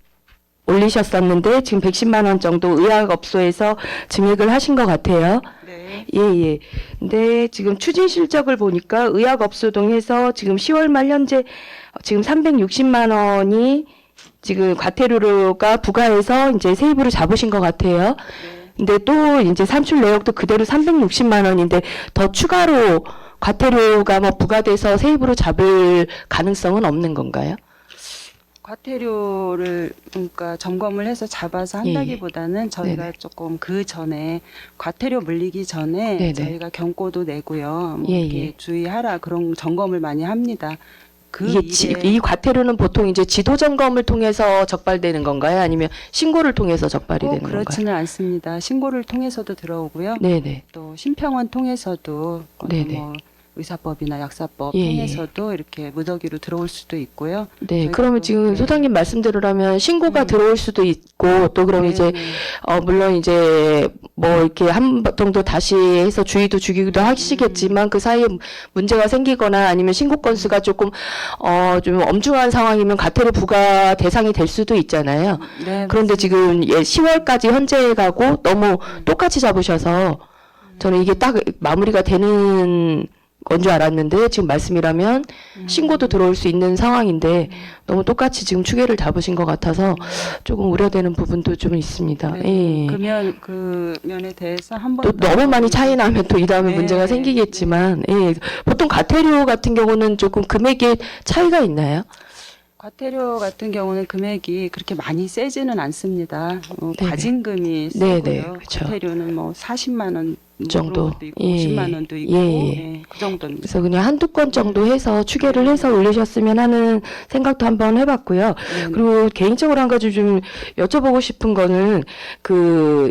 올리셨었는데 지금 110만 원 정도 의학업소에서 증액을 하신 것 같아요. 네. 예, 예. 근데 지금 추진 실적을 보니까 의학업소 등에서 지금 10월 말 현재 지금 360만 원이 지금 과태료가 부과해서 이제 세입으로 잡으신 것 같아요. 근데 또 이제 산출 내역도 그대로 360만 원인데 더 추가로 과태료가 뭐 부과돼서 세입으로 잡을 가능성은 없는 건가요? 과태료를 그러니까 점검을 해서 잡아서 예, 예. 한다기보다는 저희가 네네. 조금 그 전에 과태료 물리기 전에 네네. 저희가 경고도 내고요. 뭐 예, 이렇게 예. 주의하라 그런 점검을 많이 합니다. 그 이게 일에 이 과태료는 보통 이제 지도 점검을 통해서 적발되는 건가요? 아니면 신고를 통해서 적발이 꼭 되는 건가요? 그렇지는 않습니다. 신고를 통해서도 들어오고요. 네네. 또 심평원 통해서도 네네. 뭐 의사법이나 약사법 예, 예. 통해서도 이렇게 무더기로 들어올 수도 있고요. 네, 저희가 그러면 또, 지금 네. 소장님 말씀대로라면 신고가 들어올 수도 있고 또 그럼 네, 이제 네. 물론 이제 뭐 이렇게 한 번 정도 다시 해서 주의도 주기도 하시겠지만 그 사이에 문제가 생기거나 아니면 신고 건수가 조금 좀 엄중한 상황이면 과태료 부과 대상이 될 수도 있잖아요. 네, 그런데 지금 10월까지 현재 가고 너무 똑같이 잡으셔서 저는 이게 딱 마무리가 되는 건 줄 알았는데 지금 말씀이라면 신고도 들어올 수 있는 상황인데 너무 똑같이 지금 추계를 잡으신 것 같아서 조금 우려되는 부분도 좀 있습니다. 네. 예. 그 면에 대해서 한번 또 너무 많이 차이 나면 또 이 다음에 네, 문제가 네, 생기겠지만 예. 보통 과태료 같은 경우는 조금 금액의 차이가 있나요? 과태료 같은 경우는 금액이 그렇게 많이 세지는 않습니다. 네네. 과징금이 네네, 세고요. 그렇죠. 과태료는 뭐 40만 원 정도. 정도 있고 예, 50만 원도 있고 예, 예. 예, 그 정도입니다. 그래서 그냥 한두 건 정도 해서 추계를 해서 올리셨으면 하는 생각도 한번 해봤고요. 네, 그리고 개인적으로 한 가지 좀 여쭤보고 싶은 거는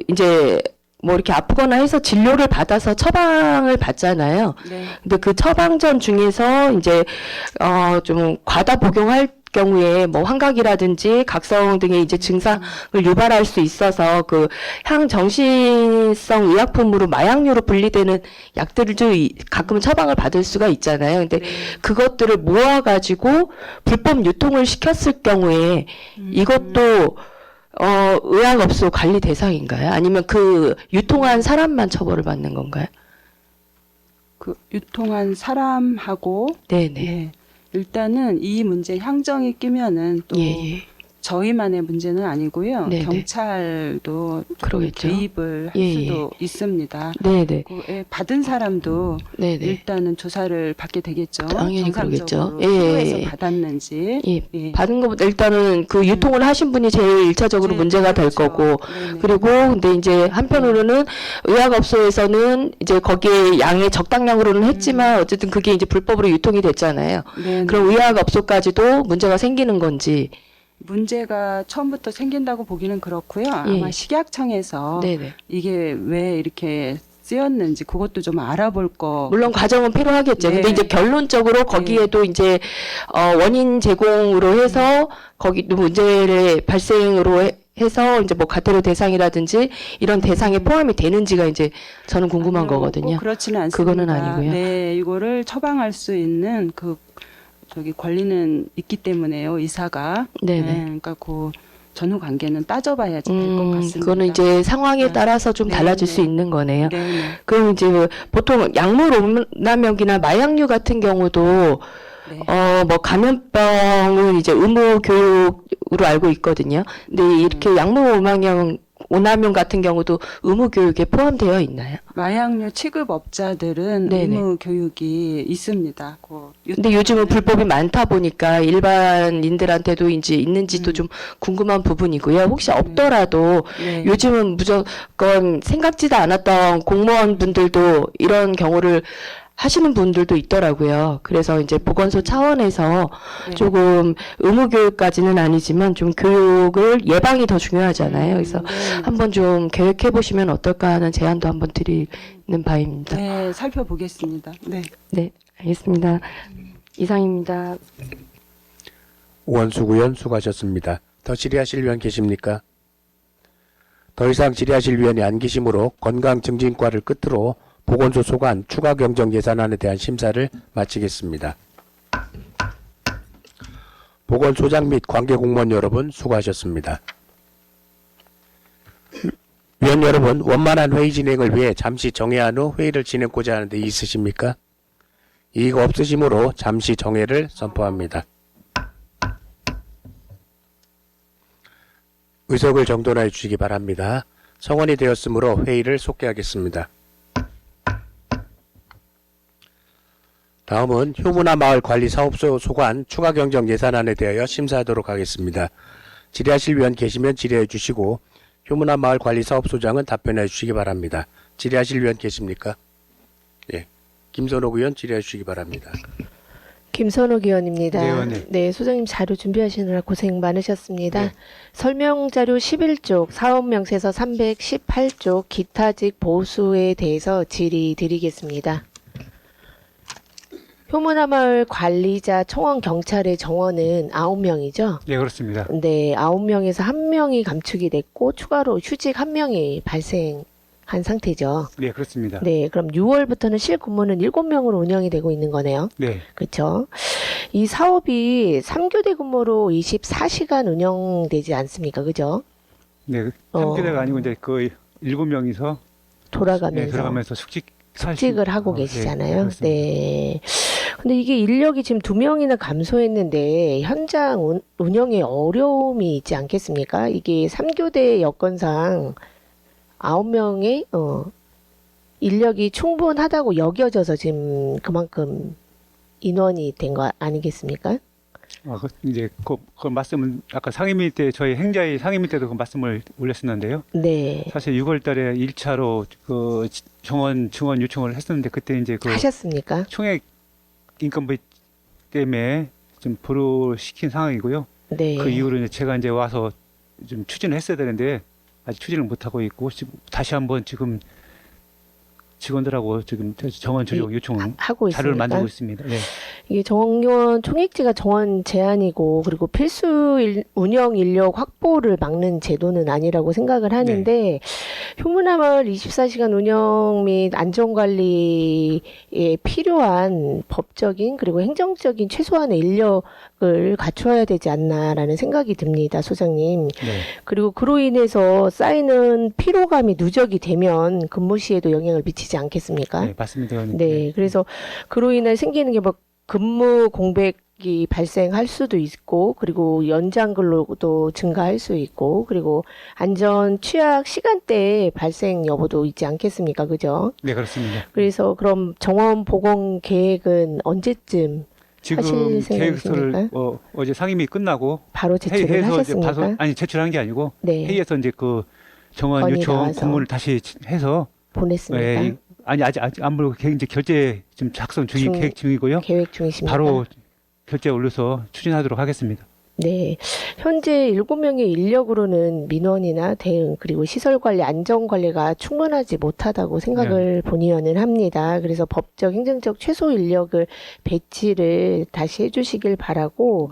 이제 뭐 이렇게 아프거나 해서 진료를 받아서 처방을 받잖아요. 네. 근데 그 처방전 중에서 이제 좀 과다 복용할 경우에 뭐 환각이라든지 각성 등의 이제 증상을 유발할 수 있어서 그 향정신성 의약품으로 마약류로 분리되는 약들도 가끔 처방을 받을 수가 있잖아요. 근데 그것들을 모아가지고 불법 유통을 시켰을 경우에 이것도 의약업소 관리 대상인가요? 아니면 그 유통한 사람만 처벌을 받는 건가요? 그 유통한 사람하고 네네. 네. 일단은 이 문제 향정이 끼면은 또 예. 저희만의 문제는 아니고요. 네네. 경찰도 조금 그러겠죠. 개입을 할 예, 수도 있습니다. 네네. 받은 사람도 네네. 일단은 조사를 받게 되겠죠. 당연히 그러겠죠. 정상적으로 예, 필요해서 예. 받았는지. 예. 예. 받은 것보다 일단은 그 유통을 하신 분이 제일 일차적으로 네, 문제가 될 그렇죠. 거고 네네. 그리고 근데 이제 한편으로는 의약업소에서는 이제 거기에 양의 적당량으로는 했지만 어쨌든 그게 이제 불법으로 유통이 됐잖아요. 네네. 그럼 의약업소까지도 문제가 생기는 건지. 문제가 처음부터 생긴다고 보기는 그렇고요. 예. 아마 식약청에서 네네. 이게 왜 이렇게 쓰였는지 그것도 좀 알아볼 거. 물론 과정은 필요하겠죠. 네. 근데 이제 결론적으로 거기에도 이제 원인 제공으로 해서 거기도 문제를 발생으로 해서 이제 뭐 과태료 대상이라든지 이런 대상에 포함이 되는지가 이제 저는 궁금한 아니요, 거거든요. 꼭 그렇지는 않습니다. 그거는 아니고요. 네, 이거를 처방할 수 있는 그 저기 권리는 있기 때문에요, 의사가. 네네. 네, 그러니까 그 전후 관계는 따져봐야지 될 것 같습니다. 그거는 이제 상황에 네. 따라서 좀 네, 달라질 네. 수 있는 거네요. 네, 네. 그럼 이제 뭐 보통 약물 오남용이나 마약류 같은 경우도 네. 뭐 감염병은 이제 의무 교육으로 알고 있거든요. 근데 이렇게 약물 오남용 같은 경우도 의무 교육에 포함되어 있나요? 마약류 취급업자들은 네네. 의무 교육이 있습니다. 근데 요즘은 불법이 많다 보니까 일반인들한테도 이제 있는지도 좀 궁금한 부분이고요. 혹시 없더라도 네. 요즘은 무조건 생각지도 않았던 공무원분들도 이런 경우를 하시는 분들도 있더라고요. 그래서 이제 보건소 차원에서 네. 조금 의무 교육까지는 아니지만 좀 교육을 예방이 더 중요하잖아요. 그래서 네. 한번 좀 계획해 보시면 어떨까 하는 제안도 한번 드리는 바입니다. 네, 살펴보겠습니다. 네. 네, 알겠습니다. 이상입니다. 원수구현 수고하셨습니다. 더 질의하실 위원 계십니까? 더 이상 질의하실 위원이 안 계시므로 건강증진과를 끝으로 보건소 소관 추가 경정 예산안에 대한 심사를 마치겠습니다. 보건소장 및 관계 공무원 여러분 수고하셨습니다. 위원 여러분, 원만한 회의 진행을 위해 잠시 정회한 후 회의를 진행하고자 하는데 있으십니까? 이의가 없으시므로 잠시 정회를 선포합니다. 의석을 정돈하여 주시기 바랍니다. 성원이 되었으므로 회의를 속개하겠습니다. 다음은 효문화 마을 관리 사업소 소관 추가 경정 예산안에 대하여 심사하도록 하겠습니다. 질의하실 위원 계시면 질의해 주시고 효문화 마을 관리 사업소장은 답변해 주시기 바랍니다. 질의하실 위원 계십니까? 예. 김선옥 의원 질의해 주시기 바랍니다. 김선옥 의원입니다. 네, 의원님. 네, 소장님 자료 준비하시느라 고생 많으셨습니다. 네. 설명 자료 11쪽, 사업명세서 318쪽 기타직 보수에 대해서 질의 드리겠습니다. 효문화마을 관리자 청원 경찰의 정원은 9명이죠. 네, 그렇습니다. 네, 9명에서 1명이 감축이 됐고 추가로 휴직 1명이 발생한 상태죠. 네, 그렇습니다. 네, 그럼 6월부터는 실근무는 7명으로 운영이 되고 있는 거네요. 네, 그렇죠. 이 사업이 3교대 근무로 24시간 운영되지 않습니까? 그죠? 네, 어. 3교대가 아니고 이제 거의 7명이서 돌아가면서 네, 들어가면서 숙직을 하고 계시잖아요. 그렇습니다. 네. 근데 이게 인력이 지금 2명이나 감소했는데 현장 운영에 어려움이 있지 않겠습니까? 이게 3교대 여건상 9명의 인력이 충분하다고 여겨져서 지금 그만큼 인원이 된 거 아니겠습니까? 이제 그 말씀은 아까 상임위 때 저희 행자위 상임위 때도 그 말씀을 올렸었는데요. 네. 사실 6월달에 1차로 그 정원 증원 요청을 했었는데 그때 이제 그 하셨습니까? 총액 인건비 때문에 좀 불허시킨 상황이고요. 네. 그 이후로 이제 제가 이제 와서 좀 추진을 했어야 되는데 아직 추진을 못 하고 있고 다시 한번 지금 직원들하고 지금 정원 조정 요청 하고 자료를 있습니까? 만들고 있습니다. 네. 이게 정원 총액지가 정원 제한이고 그리고 필수 운영 인력 확보를 막는 제도는 아니라고 생각을 하는데 효문화마을 24시간 운영 및 안전관리에 필요한 법적인 그리고 행정적인 최소한의 인력을 갖춰야 되지 않나라는 생각이 듭니다, 소장님. 네. 그리고 그로 인해서 쌓이는 피로감이 누적이 되면 근무 시에도 영향을 미치지 않겠습니까? 네, 맞습니다. 의원님. 네, 그래서 그로 인해 생기는 게 뭐 근무 공백이 발생할 수도 있고, 그리고 연장 근로도 증가할 수 있고, 그리고 안전 취약 시간대 발생 여부도 있지 않겠습니까, 그죠? 네, 그렇습니다. 그래서 그럼 정원 복원 계획은 언제쯤 지금 하실 계획서를 생각이십니까? 어제 상임위 끝나고 바로 제출을 회의에서 이제 하셨습니까? 아니 제출한 게 아니고 네, 회의에서 이제 그 정원 건의 요청 나와서. 공문을 다시 해서 보냈습니까? 아니 아직 안 보고 이제 결제 지금 작성 중인 계획 중이고요. 계획 중이십니까? 바로 결제 올려서 추진하도록 하겠습니다. 네. 현재 7명의 인력으로는 민원이나 대응 그리고 시설관리, 안전관리가 충분하지 못하다고 생각을 본의원은 합니다. 그래서 법적, 행정적 최소 인력을 배치를 다시 해주시길 바라고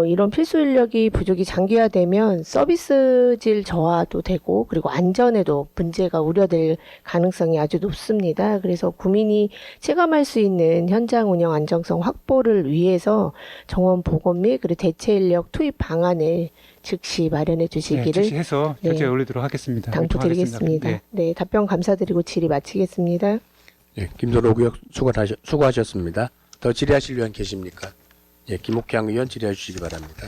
이런 필수 인력이 부족이 장기화되면 서비스 질 저하도 되고 그리고 안전에도 문제가 우려될 가능성이 아주 높습니다. 그래서 구민이 체감할 수 있는 현장 운영 안정성 확보를 위해서 정원 복원 및 그리고 대체 인력 투입 방안을 즉시 마련해 주시기를 해서 네. 결제에 올리도록 하겠습니다. 당부드리겠습니다. 네. 네, 답변 감사드리고 질의 마치겠습니다. 예, 김선호 의원 수고하셨습니다. 더 질의하실 의원 계십니까? 예, 김옥향 의원 질의해 주시기 바랍니다.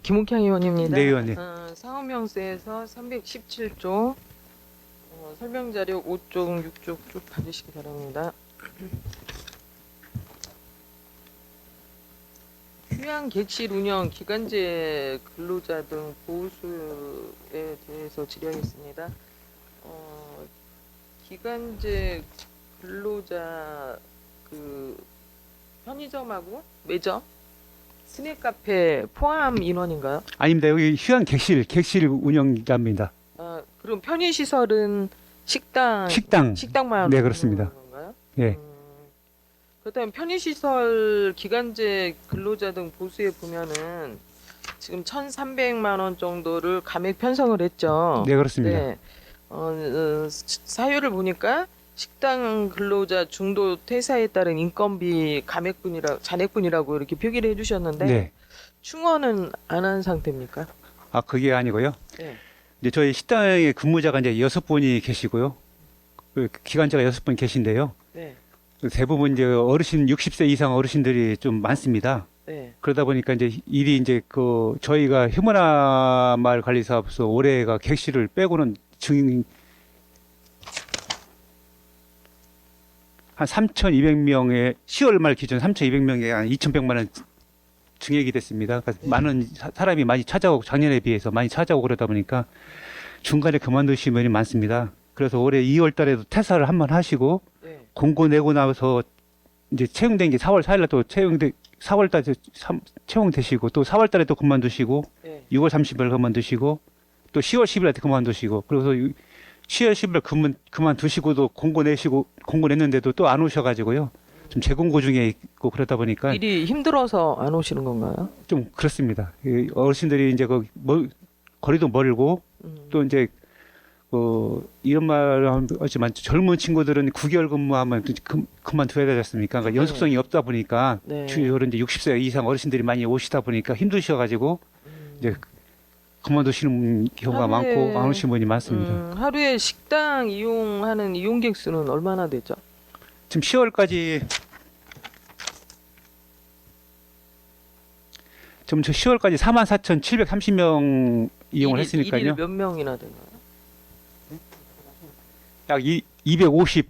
김옥향 의원입니다. 네, 의원님. 상업명세에서 317조 설명자료 5쪽, 6쪽 쭉 봐주시기 바랍니다. 휴양 객실 운영 기간제 근로자 등 보호수에 대해서 질의하겠습니다. 기간제 근로자 그 편의점하고 매점, 스낵 카페 포함 인원인가요? 아닙니다. 여기 휴양 객실 운영자입니다. 그럼 편의 시설은 식당만 네, 그렇습니다. 운영하는 건가요? 예. 그렇다면 편의시설 기간제 근로자 등 보수에 보면은 지금 1,300만 원 정도를 감액 편성을 했죠. 네, 그렇습니다. 네. 사유를 보니까 식당 근로자 중도 퇴사에 따른 인건비 잔액분이라고 이렇게 표기를 해주셨는데 네. 충원은 안 한 상태입니까? 그게 아니고요. 네. 이제 저희 식당에 근무자가 이제 6분이 계시고요. 그 기간제가 6분 계신데요. 네. 대부분 이제 어르신 60세 이상 어르신들이 좀 많습니다. 네. 그러다 보니까 이제 일이 이제 저희가 휴무나 마을 관리사업소 올해가 객실을 빼고는 한 3,200명의 10월 말 기준 3,200명에 한 2,100만 원 증액이 됐습니다. 그러니까 많은 사람이 많이 찾아오고 작년에 비해서 많이 찾아오고 그러다 보니까 중간에 그만두신 분이 많습니다. 그래서 올해 2월 달에도 퇴사를 한 번 하시고 네. 공고 내고 나서 이제 채용된 게 4월 4일 날 또 4월 달에 채용되시고 또 4월 달에 또 그만두시고 네. 6월 30일 그만두시고 또 10월 10일 날 그만두시고 그래서 10월 10일 그만두시고도 공고 냈는데도 또 안 오셔가지고요. 좀 재공고 중에 있고 그러다 보니까 일이 힘들어서 안 오시는 건가요? 좀 그렇습니다. 어르신들이 이제 거리도 멀고 또 이제 이런 말을 하지만 젊은 친구들은 9개월 근무하면 그만둬야 되지 않습니까? 그러니까 연속성이 없다 보니까 네. 주로 이제 60세 이상 어르신들이 많이 오시다 보니까 힘드셔가지고 이제 그만두시는 경우가 하루에- 많고 안 오시는 분이 많습니다. 하루에 식당 이용하는 이용객 수는 얼마나 되죠? 지금 10월까지 지금 저 10월까지 44,730명 이용을 일일 했으니까요. 몇 명이나 되나요? 약 250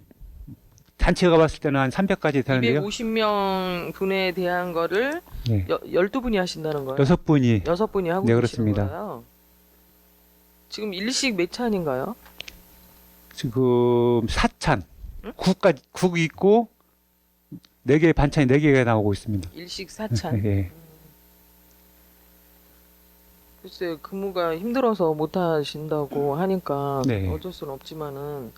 단체가 봤을 때는 한 300까지 되는데요. 250명 분에 대한 거를 네. 12분이 하신다는 거예요? 6분이 6분이 하고 네, 계시는 그렇습니다. 거예요? 지금 일식 몇 찬인가요? 지금 4찬 응? 국 있고 4개 반찬이 4개가 나오고 있습니다. 일식 4찬. 예. 글쎄 근무가 힘들어서 못 하신다고 하니까 네. 어쩔 수는 없지만은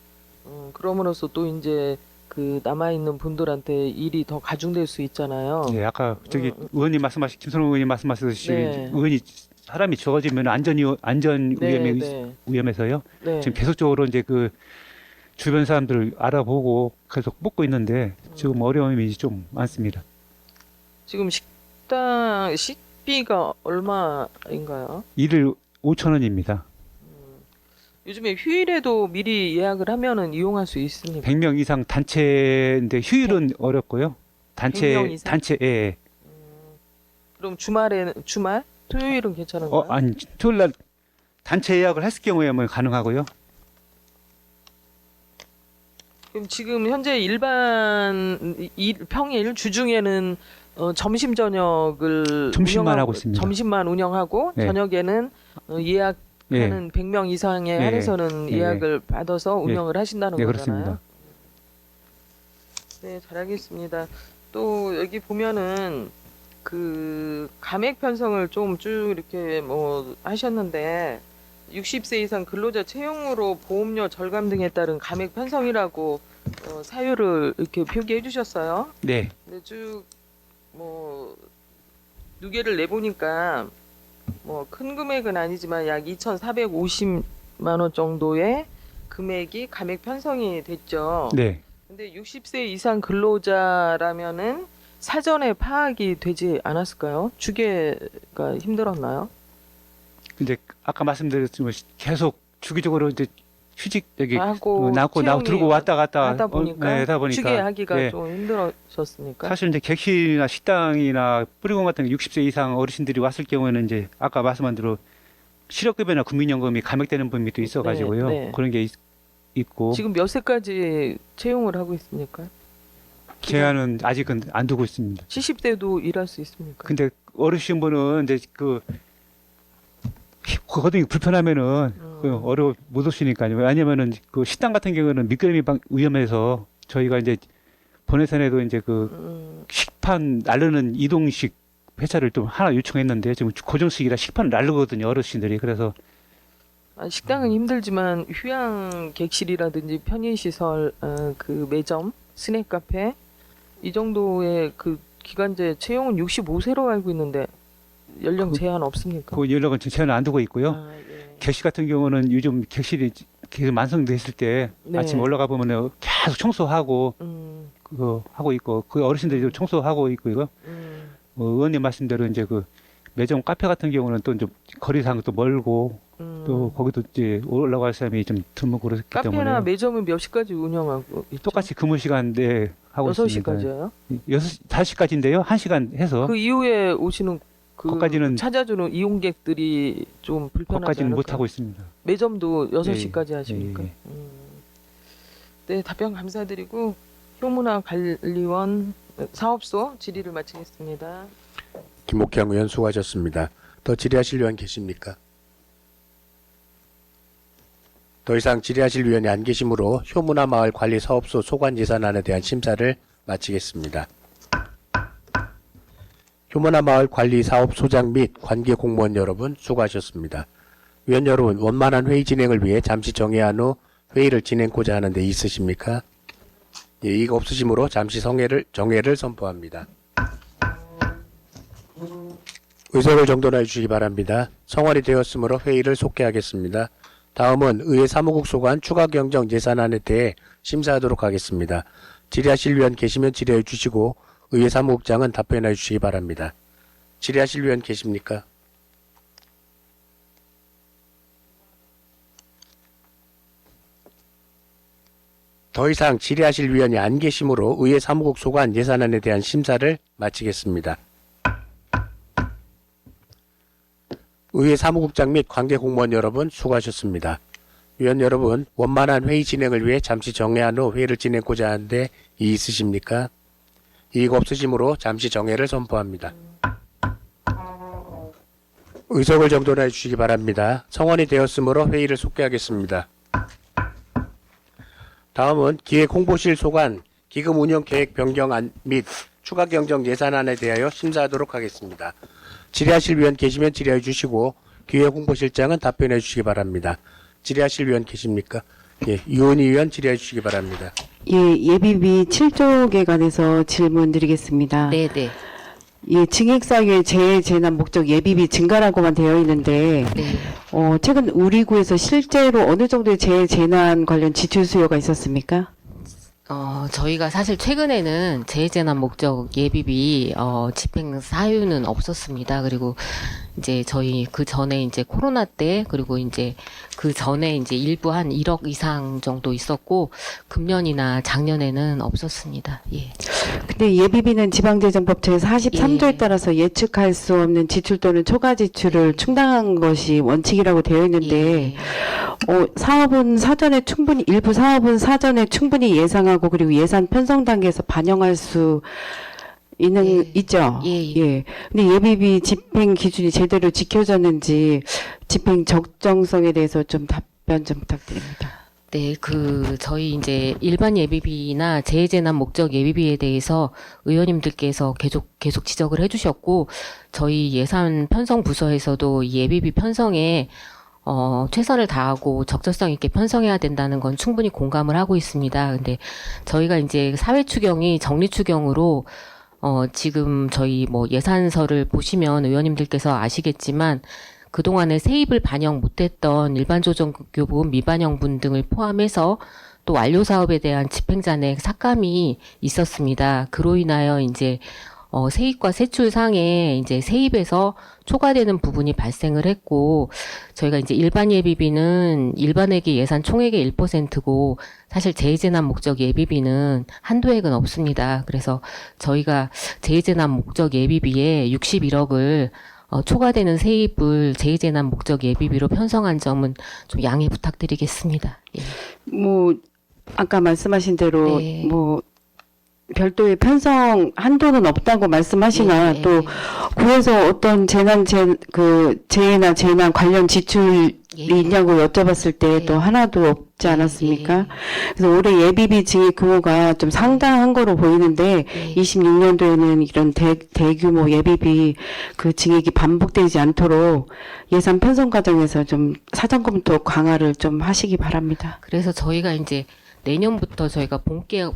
그럼으로써 또 이제 그 남아 있는 분들한테 일이 더 가중될 수 있잖아요. 예, 아까 저기 의원님 말씀하신 김선호 의원님 말씀하셨듯이 네. 의원이 사람이 적어지면 안전 네, 위험에서요. 네. 지금 계속적으로 이제 그 주변 사람들을 알아보고 계속 뽑고 있는데 지금 어려움이 좀 많습니다. 지금 식당 식비가 얼마인가요? 일을 5,000원입니다. 요즘에 휴일에도 미리 예약을 하면은 이용할 수 있습니다. 100명 이상 단체인데 휴일은 어렵고요. 100명 이상? 단체 예. 그럼 주말? 토요일은 괜찮은가요? 아니 토요일 날 단체 예약을 했을 경우에만 가능하고요. 그럼 지금 현재 평일 주중에는 점심 저녁을 점심만 하고 있습니다. 점심만 운영하고 네. 저녁에는 예약하는 예. 100명 이상에 네. 한해서는 네. 예약을 받아서 운영을 하신다는 네, 거잖아요. 그렇습니다. 네, 잘 알겠습니다. 또 여기 보면은 그 감액 편성을 좀 쭉 이렇게 뭐 하셨는데 60세 이상 근로자 채용으로 보험료 절감 등에 따른 감액 편성이라고 사유를 이렇게 표기해 주셨어요. 네. 근데 쭉 뭐 누계를 내보니까 뭐 큰 금액은 아니지만 약 2,450만 원 정도의 금액이 감액 편성이 됐죠. 네. 근데 60세 이상 근로자라면은 사전에 파악이 되지 않았을까요? 주계가 힘들었나요? 근데 아까 말씀드렸지만 계속 주기적으로 이제 휴직 여기 하고 나고 채용이 들고 왔다 갔다 하다 보니까, 네, 하다 보니까 주계하기가 네. 좀 힘들었습니까? 사실 이제 객실이나 식당이나 뿌리공 같은 60세 이상 어르신들이 왔을 경우에는 이제 아까 말씀한 대로 실업급여나 국민연금이 감액되는 범위 도 있어가지고요. 네, 네. 그런 게 있고 지금 몇 세까지 채용을 하고 있습니까? 제한은 아직은 안 두고 있습니다. 70대도 일할 수 있습니까? 근데 어르신분은 이제 거동이 불편하면은 어려 못 오시니까요. 왜냐면은 그 식당 같은 경우는 미끄러미 위험해서 저희가 이제 본회선에도 이제 식판 나르는 이동식 회차를 좀 하나 요청했는데 지금 고정식이라 식판을 나르거든요, 어르신들이. 그래서 식당은 힘들지만 휴양 객실이라든지 편의시설, 그 매점, 스낵 카페 이 정도의 그 기간제 채용은 65세로 알고 있는데 연령 제한 없습니까? 그 연락은 제한을 안 두고 있고요. 예. 객실 같은 경우는 요즘 객실이 계속 만성됐을 때 네. 아침 올라가 보면 계속 청소하고 그거 하고 있고 그 어르신들이 청소하고 있고요. 의원님 말씀대로 이제 그 매점 카페 같은 경우는 또 좀 거리상 또 멀고 또 거기도 이제 올라갈 사람이 좀 드물고 그렇기 때문에 카페나 매점은 몇 시까지 운영하고 있죠? 똑같이 근무 시간대 하고 있습니다. 6시까지요? 5시까지인데요. 1시간 해서 그 이후에 오시는 거기까지는 찾아주는 이용객들이 좀 불편하지 거기까지는 않을까요? 못 하고 있습니다. 매점도 6시까지 하십니까? 예. 네, 답변 감사드리고 효문화 관리원 사업소 질의를 마치겠습니다. 김옥형 의원 수고하셨습니다. 더 질의하실 의원 계십니까? 더 이상 질의하실 의원이 안 계시므로 효문화 마을 관리 사업소 소관 예산안에 대한 심사를 마치겠습니다. 효문화 마을 관리 사업소장 및 관계 공무원 여러분 수고하셨습니다. 위원 여러분, 원만한 회의 진행을 위해 잠시 정회한 후 회의를 진행고자 하는 데 있으십니까? 예, 이가 없으시므로 잠시 정회를 선포합니다. 의석을 정돈해 주시기 바랍니다. 성원이 되었으므로 회의를 속개하겠습니다. 다음은 의회 사무국 소관 추가경정 예산안에 대해 심사하도록 하겠습니다. 질의하실 위원 계시면 질의해 주시고 의회 사무국장은 답변해 주시기 바랍니다. 질의하실 위원 계십니까? 더 이상 질의하실 위원이 안 계시므로 의회 사무국 소관 예산안에 대한 심사를 마치겠습니다. 의회 사무국장 및 관계 공무원 여러분 수고하셨습니다. 위원 여러분, 원만한 회의 진행을 위해 잠시 정회한 후 회의를 진행고자 하는데 이의 있으십니까? 이의가 없으시므로 잠시 정회를 선포합니다. 의석을 정돈해 주시기 바랍니다. 성원이 되었으므로 회의를 속개하겠습니다. 다음은 기획홍보실 소관 기금 운영 계획 변경안 및 추가 경정 예산안에 대하여 심사하도록 하겠습니다. 질의하실 위원 계시면 질의해 주시고 기획홍보실장은 답변해 주시기 바랍니다. 질의하실 위원 계십니까? 예, 유은희 위원 질의해 주시기 바랍니다. 예, 예비비 7조에 관해서 질문 드리겠습니다. 네. 예, 증액사유의 재난 목적 예비비 증가라고만 되어 있는데, 네. 최근 우리 구에서 실제로 어느 정도의 재난 관련 지출 수요가 있었습니까? 저희가 사실 최근에는 재해재난 목적 예비비 집행 사유는 없었습니다. 그리고 이제 저희 그 전에 이제 코로나 때 그리고 이제 그 전에 이제 일부 한 1억 이상 정도 있었고 금년이나 작년에는 없었습니다. 예. 근데 예비비는 지방재정법 제43조에 예. 따라서 예측할 수 없는 지출 또는 초과 지출을 충당한 것이 원칙이라고 되어 있는데, 예. 사업은 사전에 충분히, 일부 사업은 사전에 충분히 예상하고 그리고 예산 편성 단계에서 반영할 수 있죠? 예. 근데 예비비 집행 기준이 제대로 지켜졌는지 집행 적정성에 대해서 좀 답변 좀 부탁드립니다. 네, 저희 이제 일반 예비비나 재해재난 목적 예비비에 대해서 의원님들께서 계속 지적을 해주셨고, 저희 예산 편성 부서에서도 이 예비비 편성에 최선을 다하고 적절성 있게 편성해야 된다는 건 충분히 공감을 하고 있습니다. 근데 저희가 이제 사회 추경이 정리 추경으로 지금 저희 뭐 예산서를 보시면 의원님들께서 아시겠지만 그동안에 세입을 반영 못했던 일반조정교부금 미반영분 등을 포함해서 또 완료 사업에 대한 집행잔액 삭감이 있었습니다. 그로 인하여 이제 세입과 세출상에 이제 세입에서 초과되는 부분이 발생을 했고, 저희가 이제 일반 예비비는 일반회계 예산 총액의 1%고, 사실 재해재난 목적 예비비는 한도액은 없습니다. 그래서 저희가 재해재난 목적 예비비에 61억을 초과되는 세입을 재해재난 목적 예비비로 편성한 점은 좀 양해 부탁드리겠습니다. 예. 뭐 아까 말씀하신 대로 네. 뭐 별도의 편성 한도는 없다고 말씀하시나 네, 또 네. 구에서 어떤 재해나 재난 관련 지출이 예. 있냐고 여쭤봤을 때 또 네. 하나도 없지 않았습니까? 예. 그래서 올해 예비비 증액 규모가 좀 상당한 거로 보이는데 예. 26년도에는 이런 대규모 예비비 그 증액이 반복되지 않도록 예산 편성 과정에서 좀 사전 검토 강화를 좀 하시기 바랍니다. 그래서 저희가 이제 내년부터 저희가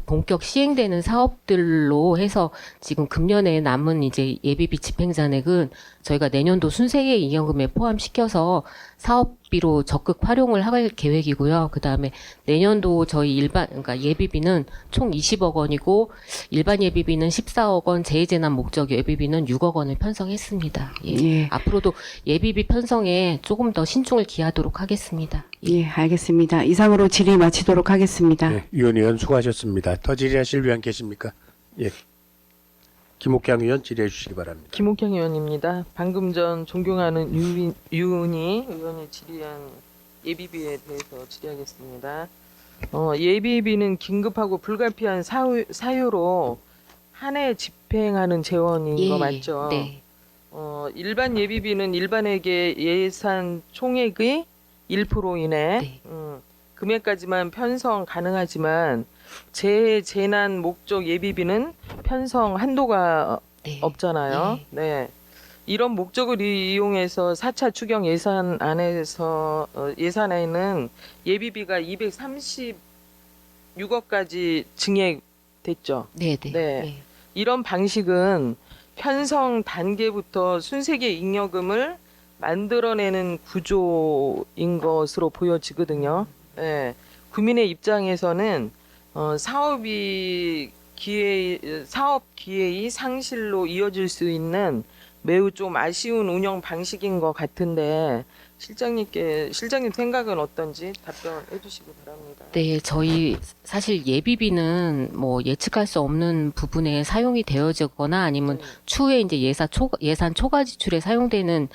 본격 시행되는 사업들로 해서 지금 금년에 남은 이제 예비비 집행잔액은 저희가 내년도 순세계 잉여금에 포함시켜서 사업비로 적극 활용을 할 계획이고요. 그 다음에 내년도 저희 그러니까 예비비는 총 20억 원이고 일반 예비비는 14억 원, 재해재난 목적 예비비는 6억 원을 편성했습니다. 예. 예. 앞으로도 예비비 편성에 조금 더 신중을 기하도록 하겠습니다. 예, 알겠습니다. 이상으로 질의 마치도록 하겠습니다. 네, 위원 의원 수고하셨습니다. 더 질의하실 위원 계십니까? 예. 김옥향 의원 질의해 주시기 바랍니다. 김옥향 의원입니다. 방금 전 존경하는 유은희 의원이 질의한 예비비에 대해서 질의하겠습니다. 예비비는 긴급하고 불가피한 사유로 한 해 집행하는 재원인 거 맞죠? 네. 일반 예비비는 일반회계 예산 총액의 1% 이내 네. 금액까지만 편성 가능하지만 재난 목적 예비비는 편성 한도가 네. 없잖아요. 네. 이런 목적을 이용해서 4차 추경 예산안에서 예산에는 예비비가 236억까지 증액됐죠. 네, 네. 네. 이런 방식은 편성 단계부터 순세계 잉여금을 만들어내는 구조인 것으로 보여지거든요. 네. 국민의 입장에서는 사업 기회의 상실로 이어질 수 있는 매우 좀 아쉬운 운영 방식인 것 같은데 실장님 생각은 어떤지 답변해 주시기 바랍니다. 네, 저희 사실 예비비는 뭐 예측할 수 없는 부분에 사용이 되어지거나 아니면 추후에 이제 예산 초과 지출에 사용되는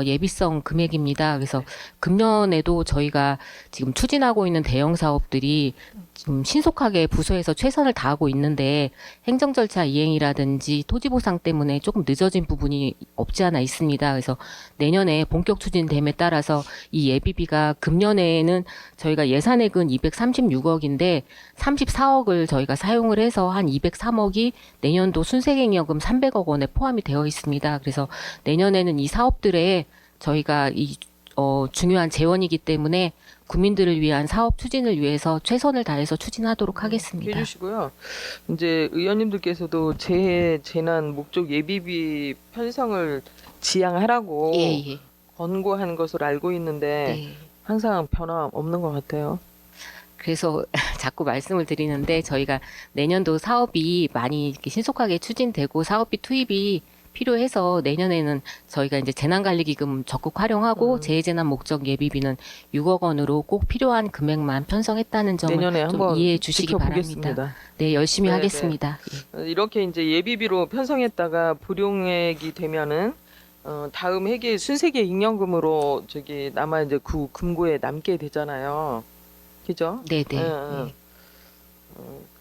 예비성 금액입니다. 그래서 금년에도 저희가 지금 추진하고 있는 대형 사업들이 좀 신속하게 부서에서 최선을 다하고 있는데 행정 절차 이행이라든지 토지 보상 때문에 조금 늦어진 부분이 없지 않아 있습니다. 그래서 내년에 본격 추진됨에 따라서 이 예비비가 금년에는 저희가 예산액은 236억인데 34억을 저희가 사용을 해서 한 203억이 내년도 순세경여금 300억 원에 포함이 되어 있습니다. 그래서 내년에는 이 사업들에 저희가 중요한 재원이기 때문에 국민들을 위한 사업 추진을 위해서 최선을 다해서 추진하도록 하겠습니다. 해주시고요. 이제 의원님들께서도 재난 목적 예비비 편성을 지양하라고 예. 권고한 것으로 알고 있는데 네. 항상 변화 없는 것 같아요. 그래서 자꾸 말씀을 드리는데 저희가 내년도 사업이 많이 이렇게 신속하게 추진되고 사업비 투입이 필요해서 내년에는 저희가 이제 재난관리기금 적극 활용하고 재해재난 목적 예비비는 6억 원으로 꼭 필요한 금액만 편성했다는 점을 내년에 좀 한번 이해해 주시기 지켜보겠습니다. 바랍니다. 네, 열심히 네, 하겠습니다. 이렇게 이제 예비비로 편성했다가 불용액이 되면은 다음 회계 순세계 잉여금으로 남아 이제 금고에 남게 되잖아요. 그죠? 네, 네. 네.